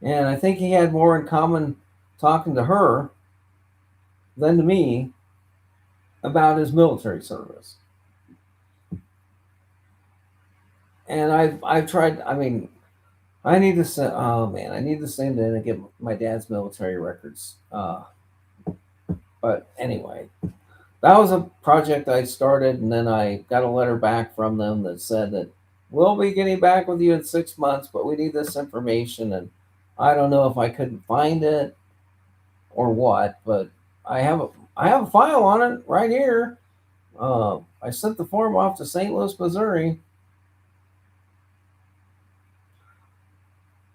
And I think he had more in common talking to her than to me about his military service. And I've tried. I mean, I need to send. Oh man, I need to send in and get my dad's military records. But anyway, that was a project I started, and then I got a letter back from them that said that we'll be getting back with you in 6 months, but we need this information, and I don't know if I couldn't find it or what, but I have a file on it right here. I sent the form off to St. Louis, Missouri.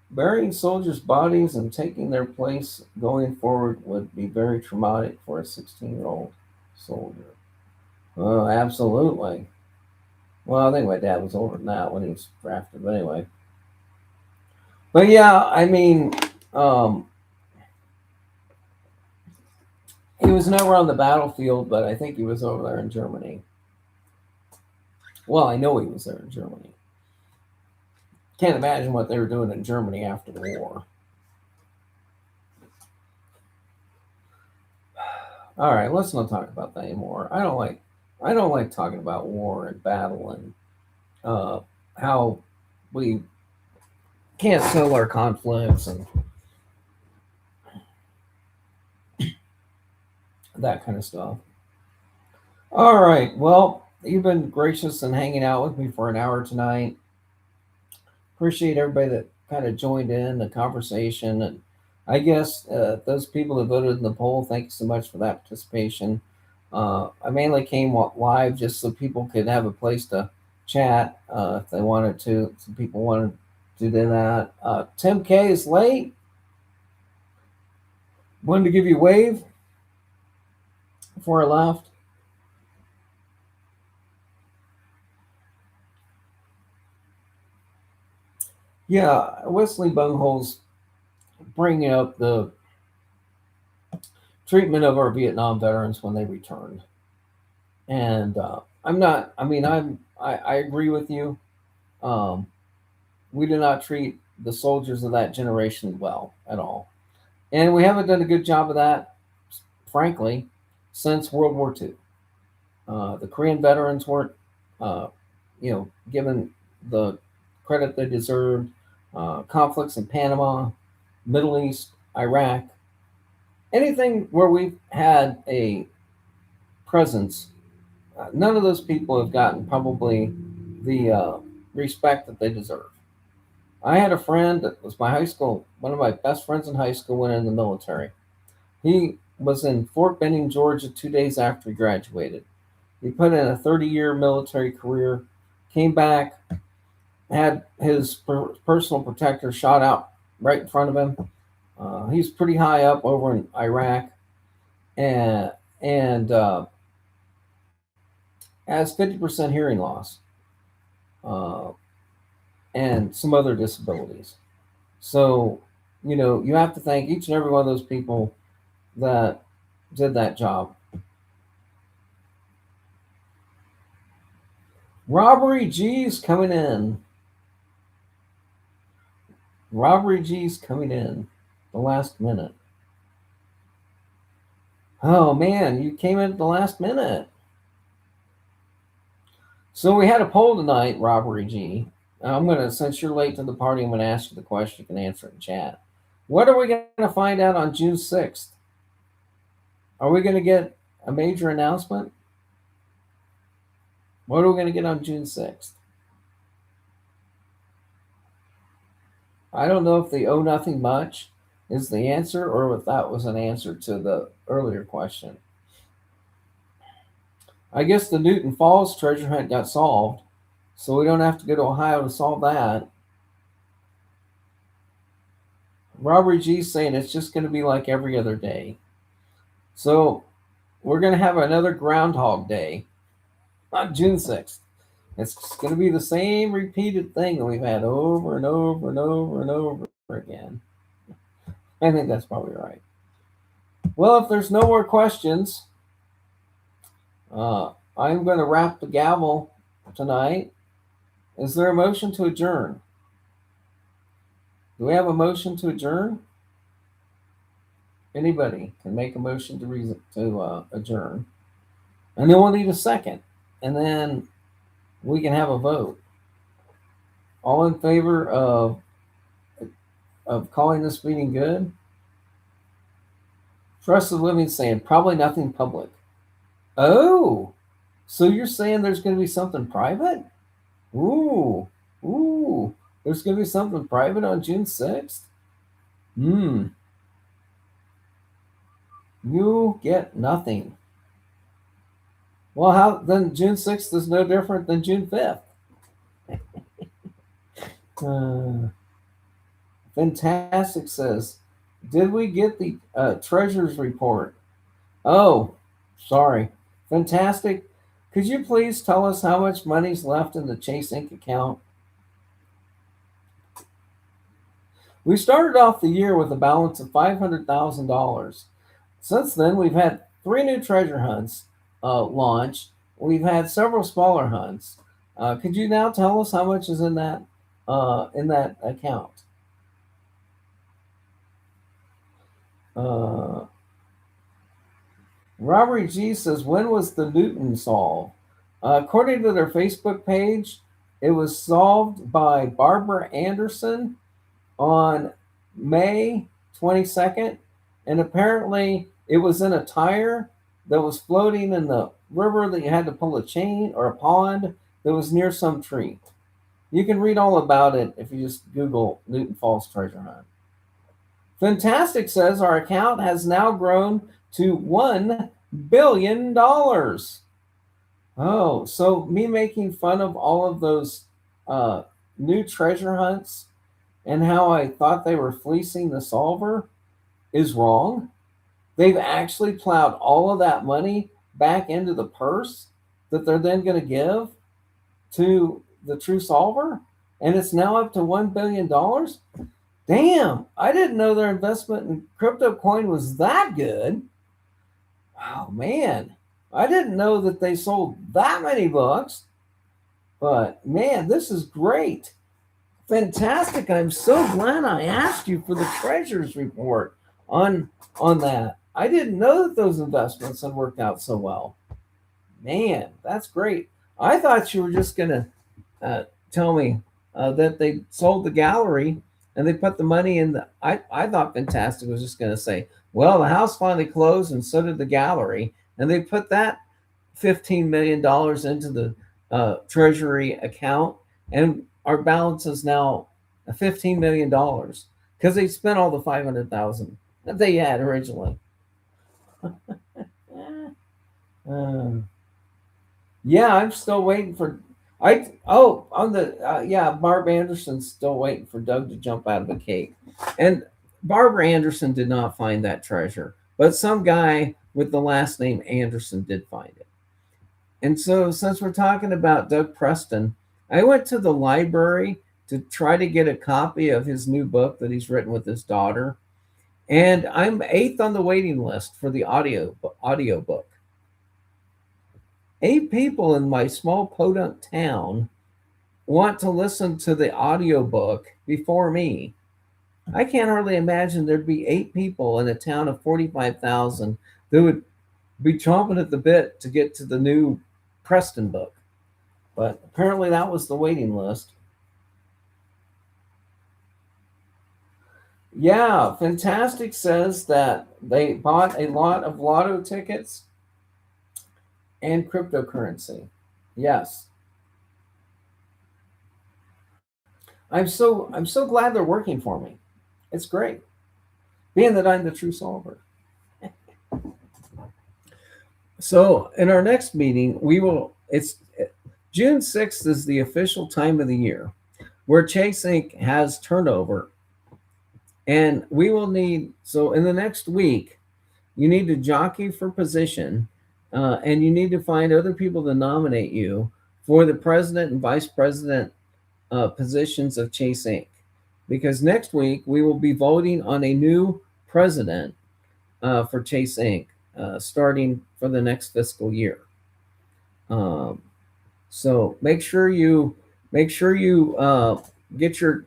Burying soldiers' bodies and taking their place going forward would be very traumatic for a 16-year-old soldier. Absolutely. Well, I think my dad was older than that when he was drafted, but anyway. But yeah, I mean, um, he was never on the battlefield, but I think he was over there in Germany. Well, I know he was there in Germany. Can't imagine what they were doing in Germany after the war. All right, let's not talk about that anymore. I don't like talking about war and battle and uh, how we can't settle our conflicts and that kind of stuff. All right, well, you've been gracious in hanging out with me for an hour tonight. Appreciate everybody that kind of joined in the conversation, and I guess those people that voted in the poll, thank you so much for that participation. I mainly came live just so people could have a place to chat if they wanted to. Some people wanted to do that. Tim K is late. Wanted to give you a wave before I left. Yeah, Wesley Bungholes bringing up the treatment of our Vietnam veterans when they returned. And I'm not, I mean, I agree with you. Um, we do not treat the soldiers of that generation well at all. And we haven't done a good job of that, frankly, since World War II. The Korean veterans weren't, uh, given the credit they deserved. Conflicts in Panama, Middle East, Iraq, anything where we've had a presence, none of those people have gotten probably the respect that they deserve. I had a friend that was my high school, one of my best friends in high school, went in the military. He was in Fort Benning, Georgia, 2 days after he graduated. He put in a 30-year military career, came back, had his personal protector shot out right in front of him. He's pretty high up over in Iraq, and and has 50% hearing loss uh, and some other disabilities. So, you have to thank each and every one of those people that did that job. Robbery G's coming in. Robbery G's coming in the last minute. Oh man, you came in at the last minute. So we had a poll tonight, Robbery G. I'm gonna, since you're late to the party, I'm gonna ask you the question. You can answer it in chat. What are we gonna find out on June 6th? Are we gonna get a major announcement? What are we gonna get on June 6th? I don't know if the "oh nothing much" is the answer or if that was an answer to the earlier question. I guess the Newton Falls treasure hunt got solved, so we don't have to go to Ohio to solve that. Robert G saying it's just going to be like every other day. So we're going to have another Groundhog Day on June 6th. It's going to be the same repeated thing that we've had over and over and over and over again. I think that's probably right. Well, if there's no more questions, I'm going to wrap the gavel tonight. Is there a motion to adjourn? Do we have a motion to adjourn? Anybody can make a motion to adjourn, and then we'll need a second, and then we can have a vote. All in favor of calling this meeting good? Trust the Living saying probably nothing public. Oh, so you're saying there's going to be something private? Ooh, ooh, there's going to be something private on June 6th? Hmm. You get nothing. Well, how then June 6th is no different than June 5th. Fantastic says, did we get the treasurer's report? Oh, sorry. Fantastic. Could you please tell us how much money's left in the Chase Inc. account? We started off the year with a balance of $500,000. Since then, we've had three new treasure hunts launched. We've had several smaller hunts. Could you now tell us how much is in that account? Uh, Robert G says, when was the Newton solved? According to their Facebook page, it was solved by Barbara Anderson on May 22nd, and apparently it was in a tire that was floating in the river that you had to pull a chain, or a pond that was near some tree. You can read all about it if you just Google Newton Falls treasure hunt. Fantastic says our account has now grown to $1 billion. Oh, so me making fun of all of those uh, new treasure hunts and how I thought they were fleecing the solver is wrong. They've actually plowed all of that money back into the purse that they're then going to give to the true solver, and it's now up to $1 billion. Damn, I didn't know their investment in crypto coin was that good. Oh man, I didn't know that they sold that many books. But man, this is great. Fantastic. I'm so glad I asked you for the treasures report on on that. I didn't know that those investments had worked out so well. Man, that's great. I thought you were just going to tell me that they sold the gallery and they put the money in the. I thought Fantastic was just going to say, well, the house finally closed and so did the gallery. And they put that $15 million into the treasury account. And our balance is now $15 million because they spent all the 500,000 that they had originally. Um, Yeah, I'm still waiting for. On the yeah, Barb Anderson's still waiting for Doug to jump out of the cake, and Barbara Anderson did not find that treasure, but some guy with the last name Anderson did find it. And so, since we're talking about Doug Preston, I went to the library to try to get a copy of his new book that he's written with his daughter, and I'm eighth on the waiting list for the audio book. 8 people in my small podunk town want to listen to the audiobook before me. I can't hardly imagine there'd be 8 people in a town of 45,000 that would be chomping at the bit to get to the new Preston book. But apparently that was the waiting list. Yeah, Fantastic says that they bought a lot of lotto tickets and cryptocurrency. Yes. I'm so glad they're working for me. It's great. Being that I'm the true solver. So in our next meeting, we will it's June 6th is the official time of the year where Chase Inc. has turnover. And we will need so in the next week, you need to jockey for position, and you need to find other people to nominate you for the president and vice president positions of Chase Inc. Because next week we will be voting on a new president for Chase Inc. Starting for the next fiscal year. Um, so make sure you get your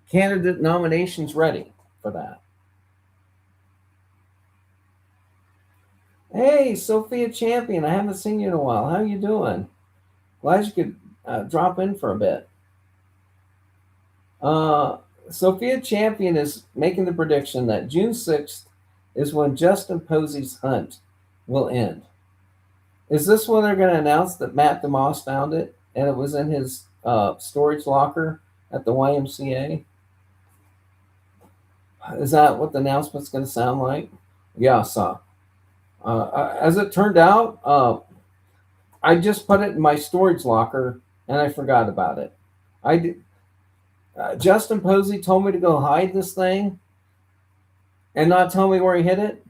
candidate nominations ready for that. Hey, Sophia Champion, I haven't seen you in a while. How you doing? Glad you could drop in for a bit. Uh, Sophia Champion is making the prediction that June 6th is when Justin Posey's hunt will end. Is this when they're going to announce that Matt DeMoss found it and it was in his storage locker at the YMCA? Is that what the announcement's going to sound like? Yeah, so. As it turned out, I just put it in my storage locker and I forgot about it. I did, Justin Posey told me to go hide this thing and not tell me where he hid it,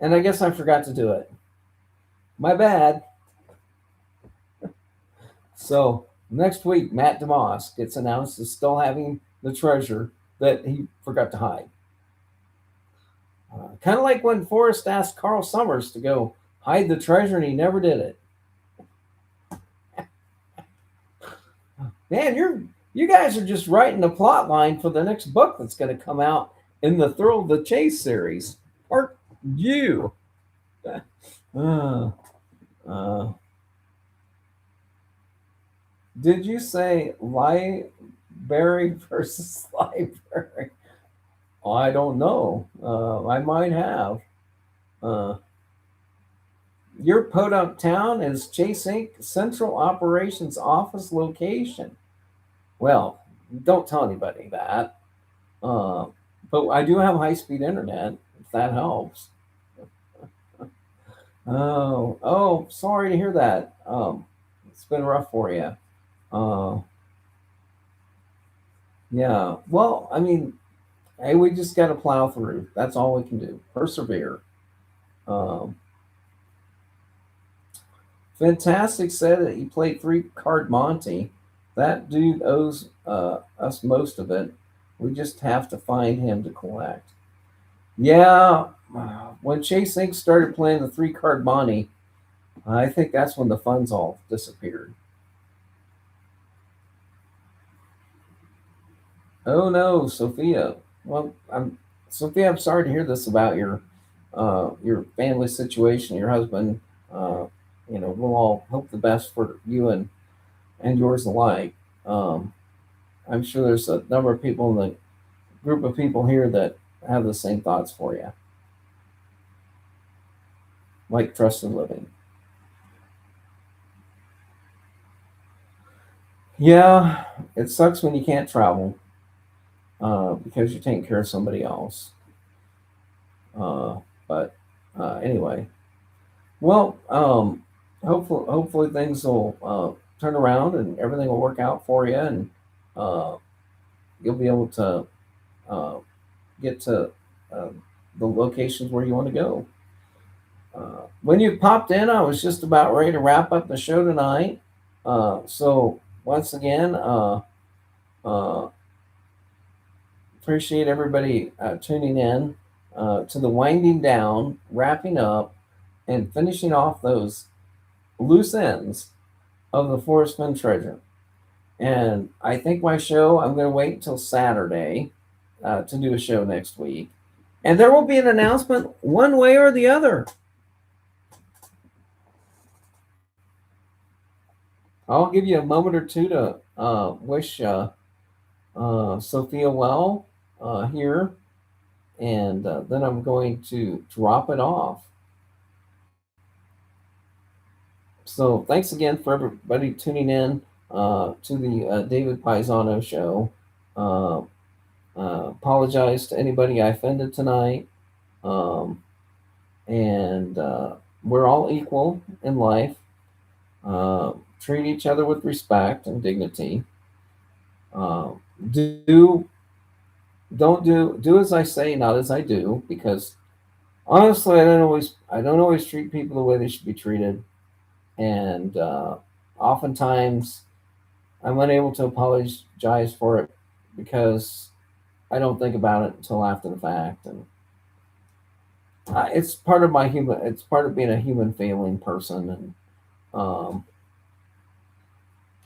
and I guess I forgot to do it. My bad. So next week, Matt DeMoss gets announced as still having the treasure that he forgot to hide. Kind of like when Forrest asked Carl Summers to go hide the treasure and he never did it. Man, you guys are just writing the plot line for the next book that's going to come out in the Thrill of the Chase series, part U. Uh, uh, did you say library versus library? I don't know. I might have. Uh, your podunk town is Chase Inc. Central Operations Office location. Well, don't tell anybody that. Uh, but I do have high speed internet, if that helps. Oh, sorry to hear that. It's been rough for you. Uh, yeah. Well, I mean, hey, we just got to plow through. That's all we can do. Persevere. Um, Fantastic said that he played three card Monty. That dude owes us most of it. We just have to find him to collect. Yeah, when Chase Inc. started playing the three card Monty, I think that's when the funds all disappeared. Oh no, Sophia. Well, Sophia. I'm sorry to hear this about your family situation, your husband. Uh, we'll all hope the best for you and yours alike. Um, I'm sure there's a number of people in the group of people here that have the same thoughts for you, like trusted living. Yeah, it sucks when you can't travel because you're taking care of somebody else. Uh, but anyway, well, hopefully things will turn around and everything will work out for you, and uh, you'll be able to uh, get to uh, the locations where you want to go. When you popped in, I was just about ready to wrap up the show tonight. So once again, uh, appreciate everybody tuning in to the winding down, wrapping up, and finishing off those loose ends of the Forrest Fenn treasure. And I think my show, I'm going to wait until Saturday to do a show next week. And there will be an announcement one way or the other. I'll give you a moment or two to wish Sophia well here, and then I'm going to drop it off. So thanks again for everybody tuning in to the David Paisano show. Uh, apologize to anybody I offended tonight. Um, and we're all equal in life. Treat each other with respect and dignity. Uh, do do as I say, not as I do, because honestly, I don't always treat people the way they should be treated, and oftentimes I'm unable to apologize for it because I don't think about it until after the fact, and it's part of my human. It's part of being a human failing person, and um,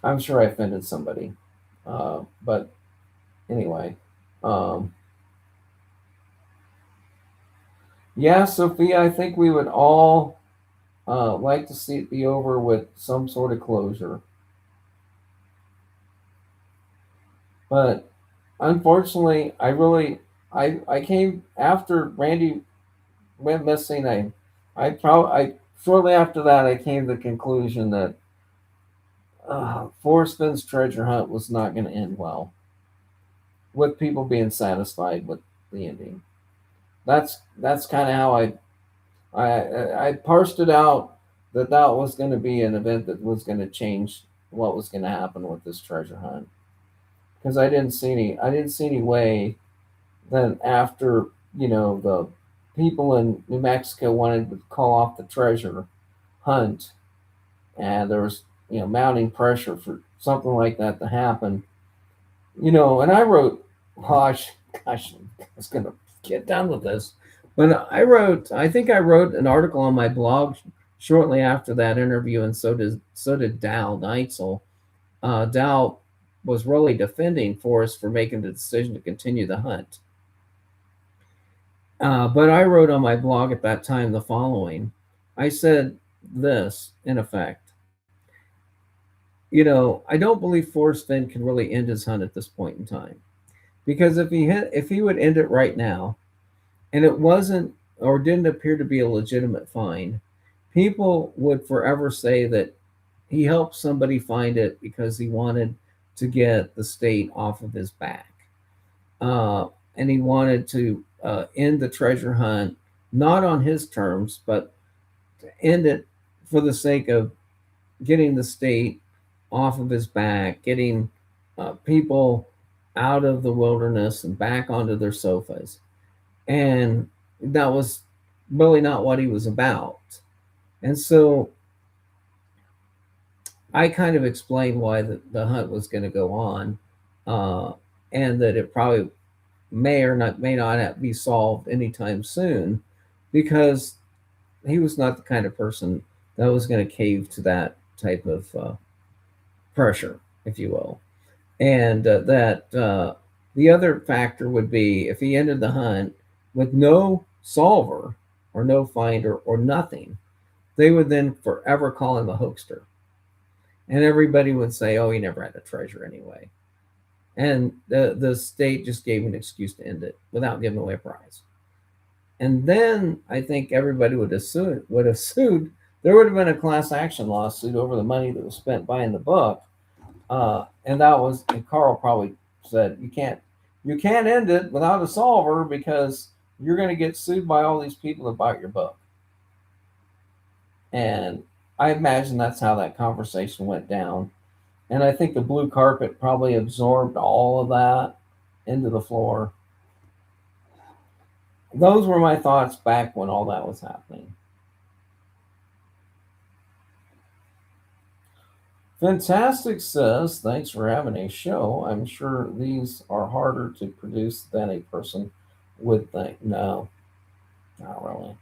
I'm sure I offended somebody, but anyway, um, yeah, Sophia, I think we would all like to see it be over with some sort of closure, but unfortunately, I came after Randy went missing. I shortly after that I came to the conclusion that Forrest Finn's treasure hunt was not going to end well with people being satisfied with the ending. That's kind of how I parsed it out that that was going to be an event that was going to change what was going to happen with this treasure hunt, because I didn't see any way that after the people in New Mexico wanted to call off the treasure hunt, and there was mounting pressure for something like that to happen. And I wrote, gosh, Gosh, I was going to get done with this. But I think I wrote an article on my blog shortly after that interview, and so did Dal Neitzel. Dal was really defending Forrest for making the decision to continue the hunt. But I wrote on my blog at that time the following. I said this, in effect, I don't believe Forrest Fenn can really end his hunt at this point in time. Because if he would end it right now, and it wasn't or didn't appear to be a legitimate find, people would forever say that he helped somebody find it because he wanted to get the state off of his back. And he wanted to end the treasure hunt, not on his terms, but to end it for the sake of getting the state off of his back, getting people out of the wilderness and back onto their sofas. And that was really not what he was about. And so I kind of explained why the hunt was going to go on, uh, and that it probably may not be solved anytime soon, because he was not the kind of person that was going to cave to that type of pressure, if you will. And that the other factor would be if he ended the hunt with no solver or no finder or nothing, they would then forever call him a hoaxer. And everybody would say, oh, he never had a treasure anyway. And the state just gave an excuse to end it without giving away a prize. And then I think everybody would have sued. There would have been a class action lawsuit over the money that was spent buying the book. And Carl probably said, you can't end it without a solver because you're going to get sued by all these people that bought your book. And I imagine that's how that conversation went down. And I think the blue carpet probably absorbed all of that into the floor. Those were my thoughts back when all that was happening. Fantastic says, thanks for having a show. I'm sure these are harder to produce than a person would think. No, not really.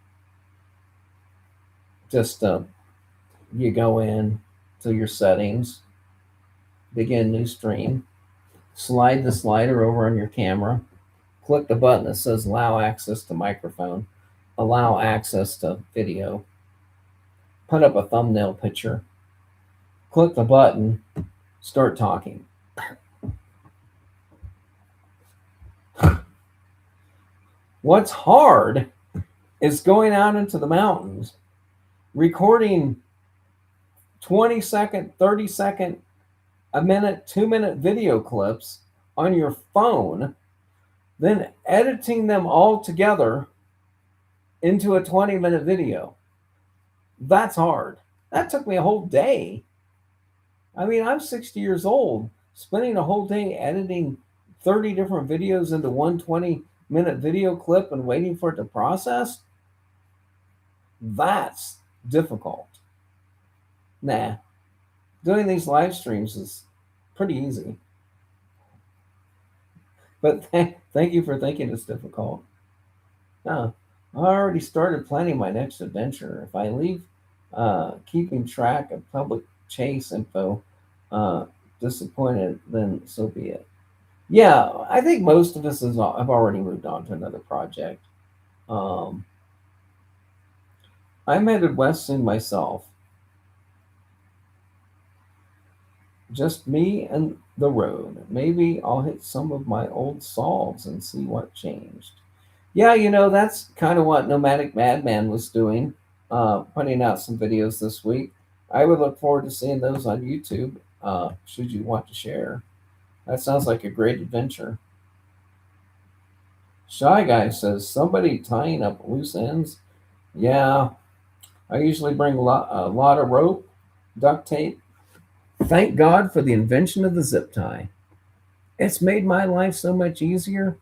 Just you go in to your settings, begin new stream, slide the slider over on your camera, click the button that says allow access to microphone, allow access to video, put up a thumbnail picture, click the button, start talking. What's hard is going out into the mountains, recording 20-second, 30-second, a minute, 2-minute video clips on your phone, then editing them all together into a 20-minute video. That's hard. That took me a whole day. I mean, I'm 60 years old. Spending a whole day editing 30 different videos into one 20-minute video clip and waiting for it to process, that's difficult. Nah, doing these live streams is pretty easy. But thank you for thinking it's difficult. No, I already started planning my next adventure. If I leave keeping track of public chase info disappointed, then so be it. Yeah, I think most of us have already moved on to another project. I'm headed west soon myself. Just me and the road. Maybe I'll hit some of my old solves and see what changed. Yeah, that's kind of what Nomadic Madman was doing, putting out some videos this week. I would look forward to seeing those on YouTube, should you want to share. That sounds like a great adventure. Shy Guy says, somebody tying up loose ends? Yeah, I usually bring a lot of rope, duct tape. Thank God for the invention of the zip tie. It's made my life so much easier.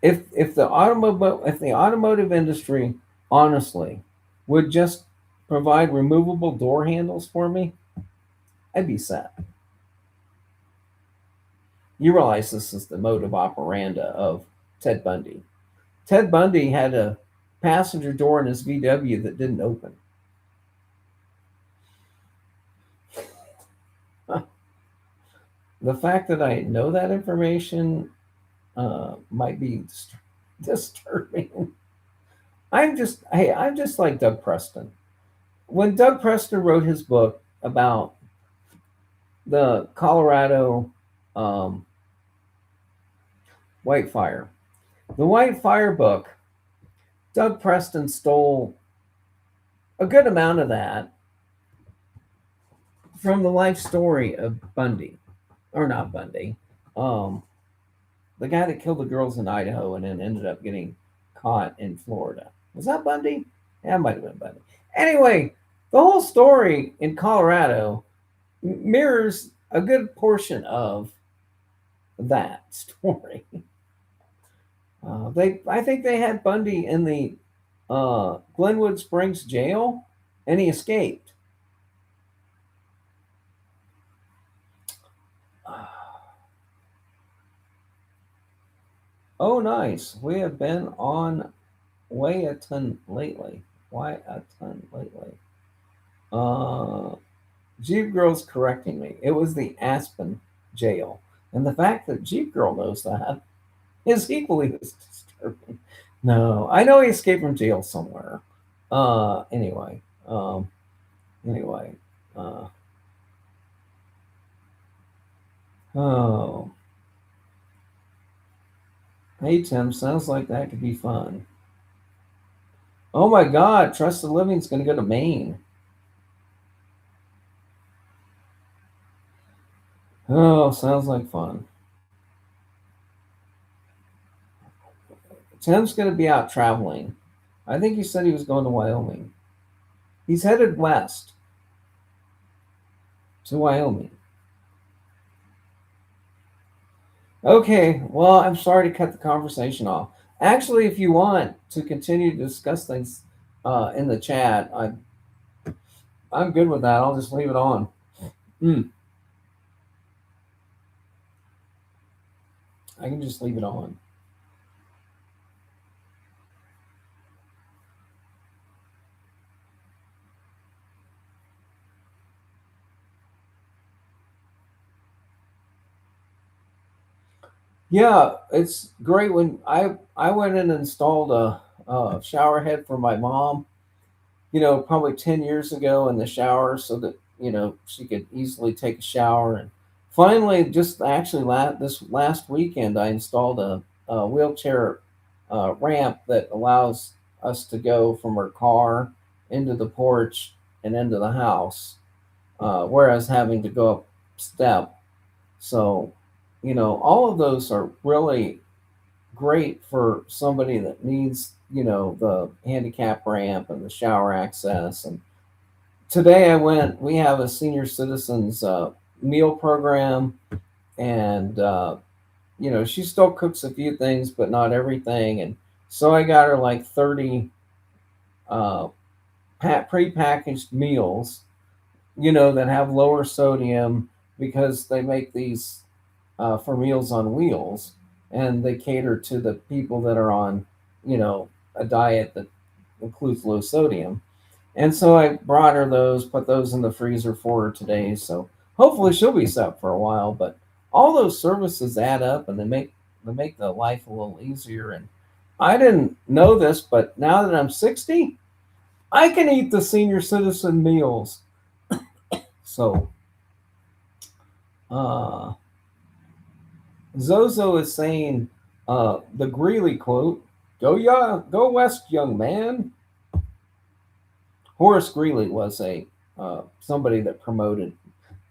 If the automotive industry honestly would just provide removable door handles for me, I'd be set. You realize this is the mode of operandi of Ted Bundy. Ted Bundy had a passenger door in his VW that didn't open. The fact that I know that information might be disturbing. I'm just like Doug Preston. When Doug Preston wrote his book about the Colorado um, White Fire, the White Fire book, Doug Preston stole a good amount of that from the life story of Bundy, or not Bundy, um, the guy that killed the girls in Idaho and then ended up getting caught in Florida. Was that Bundy? Yeah, it might have been Bundy. Anyway, the whole story in Colorado mirrors a good portion of that story. I think they had Bundy in the Glenwood Springs jail, and he escaped. Oh, nice. We have been on way a ton lately. Why a ton lately? Uh, Jeep Girl's correcting me. It was the Aspen jail. And the fact that Jeep Girl knows that is equally as disturbing. No, I know he escaped from jail somewhere. Anyway, anyway. Uh, oh, hey Tim, sounds like that could be fun. Oh my God, Trusted Living's going to go to Maine. Oh, sounds like fun. Tim's going to be out traveling. I think he said he was going to Wyoming. He's headed west to Wyoming. Okay, well, I'm sorry to cut the conversation off. Actually, if you want to continue to discuss things in the chat, I'm good with that. I'll just leave it on. Mm, I can just leave it on. Yeah, it's great when I went in and installed a shower head for my mom. Probably 10 years ago in the shower, so that she could easily take a shower. And finally, just actually this last weekend, I installed a wheelchair ramp that allows us to go from our car into the porch and into the house, whereas having to go up step. So, all of those are really great for somebody that needs, the handicap ramp and the shower access. And today we have a senior citizens meal program, and, she still cooks a few things, but not everything. And so I got her like 30 uh, pre-packaged meals, that have lower sodium because they make these for Meals on Wheels, and they cater to the people that are on, a diet that includes low sodium. And so I brought her those, put those in the freezer for her today. So hopefully she'll be set for a while. But all those services add up, and they make the life a little easier. And I didn't know this, but now that I'm 60, I can eat the senior citizen meals. So uh, Zozo is saying the Greeley quote, go west, young man." Horace Greeley was a somebody that promoted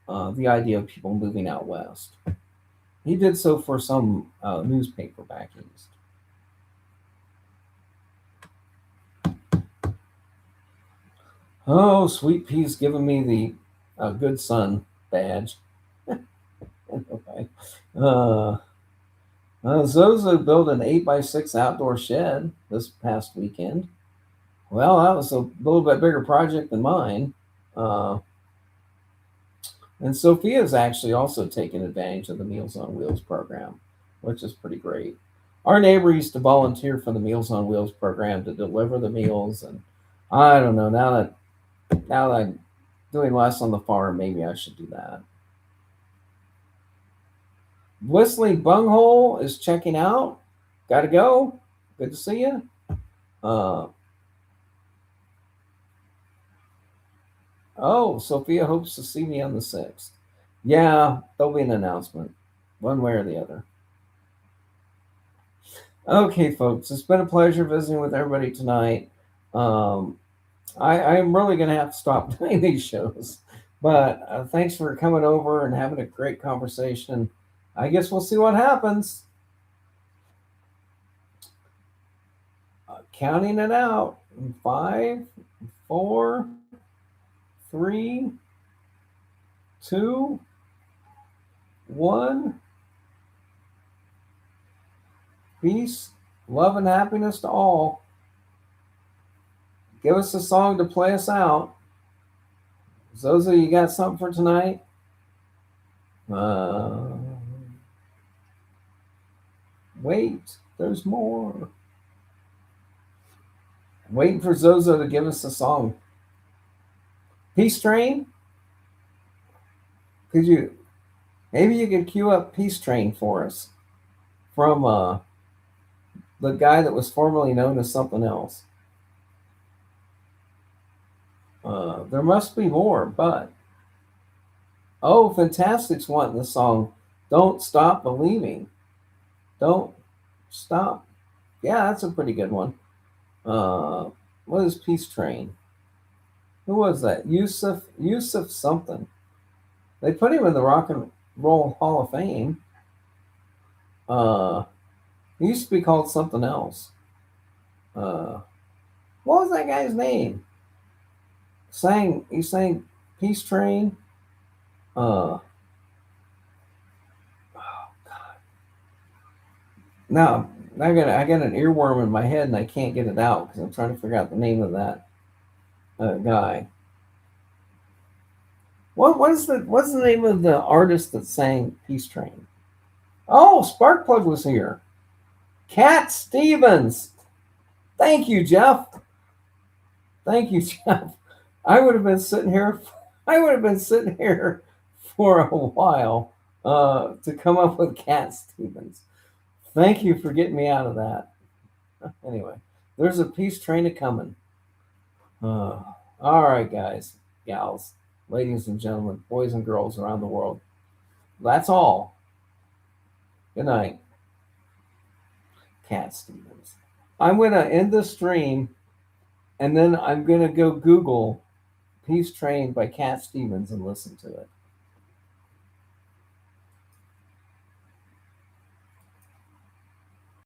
the idea of people moving out west. He did so for some newspaper back east. Oh, Sweet Pea's giving me the good son badge. Okay. Uh, Zozo built an 8x6 outdoor shed this past weekend. Well, that was a little bit bigger project than mine. Uh, And Sophia's actually also taken advantage of the Meals on Wheels program, which is pretty great. Our neighbor used to volunteer for the Meals on Wheels program to deliver the meals, and I don't know, now that I'm doing less on the farm, maybe I should do that. Whistling Bunghole is checking out. Gotta go. Good to see you. Uh, oh, Sophia hopes to see me on the 6th. Yeah, there'll be an announcement, one way or the other. Okay, folks, it's been a pleasure visiting with everybody tonight. Um, I'm really going to have to stop doing these shows, but thanks for coming over and having a great conversation. I guess we'll see what happens. Counting it out. Five, four, three, two, one. Peace, love, and happiness to all. Give us a song to play us out. Zozo, you got something for tonight? Uh, wait, there's more. Waiting for Zozo to give us a song. Peace Train? Could you maybe you could cue up Peace Train for us from the guy that was formerly known as something else. There must be more, but oh, Fantastic's wanting the song "Don't Stop Believing." Don't stop. Yeah, that's a pretty good one. What is Peace Train? Who was that? Yusuf something. They put him in the Rock and Roll Hall of Fame. Uh, he used to be called something else. Uh, what was that guy's name? He sang Peace Train. Uh, now I got an earworm in my head and I can't get it out because I'm trying to figure out the name of that guy. What's the name of the artist that sang Peace Train? Oh, Sparkplug was here. Cat Stevens. Thank you, Jeff. Thank you, Jeff. I would have been sitting here. I would have been sitting here for a while to come up with Cat Stevens. Thank you for getting me out of that. Anyway, there's a peace train a coming. All right, guys, gals, ladies and gentlemen, boys and girls around the world. That's all. Good night. Cat Stevens. I'm going to end the stream and then I'm going to go Google Peace Train by Cat Stevens and listen to it.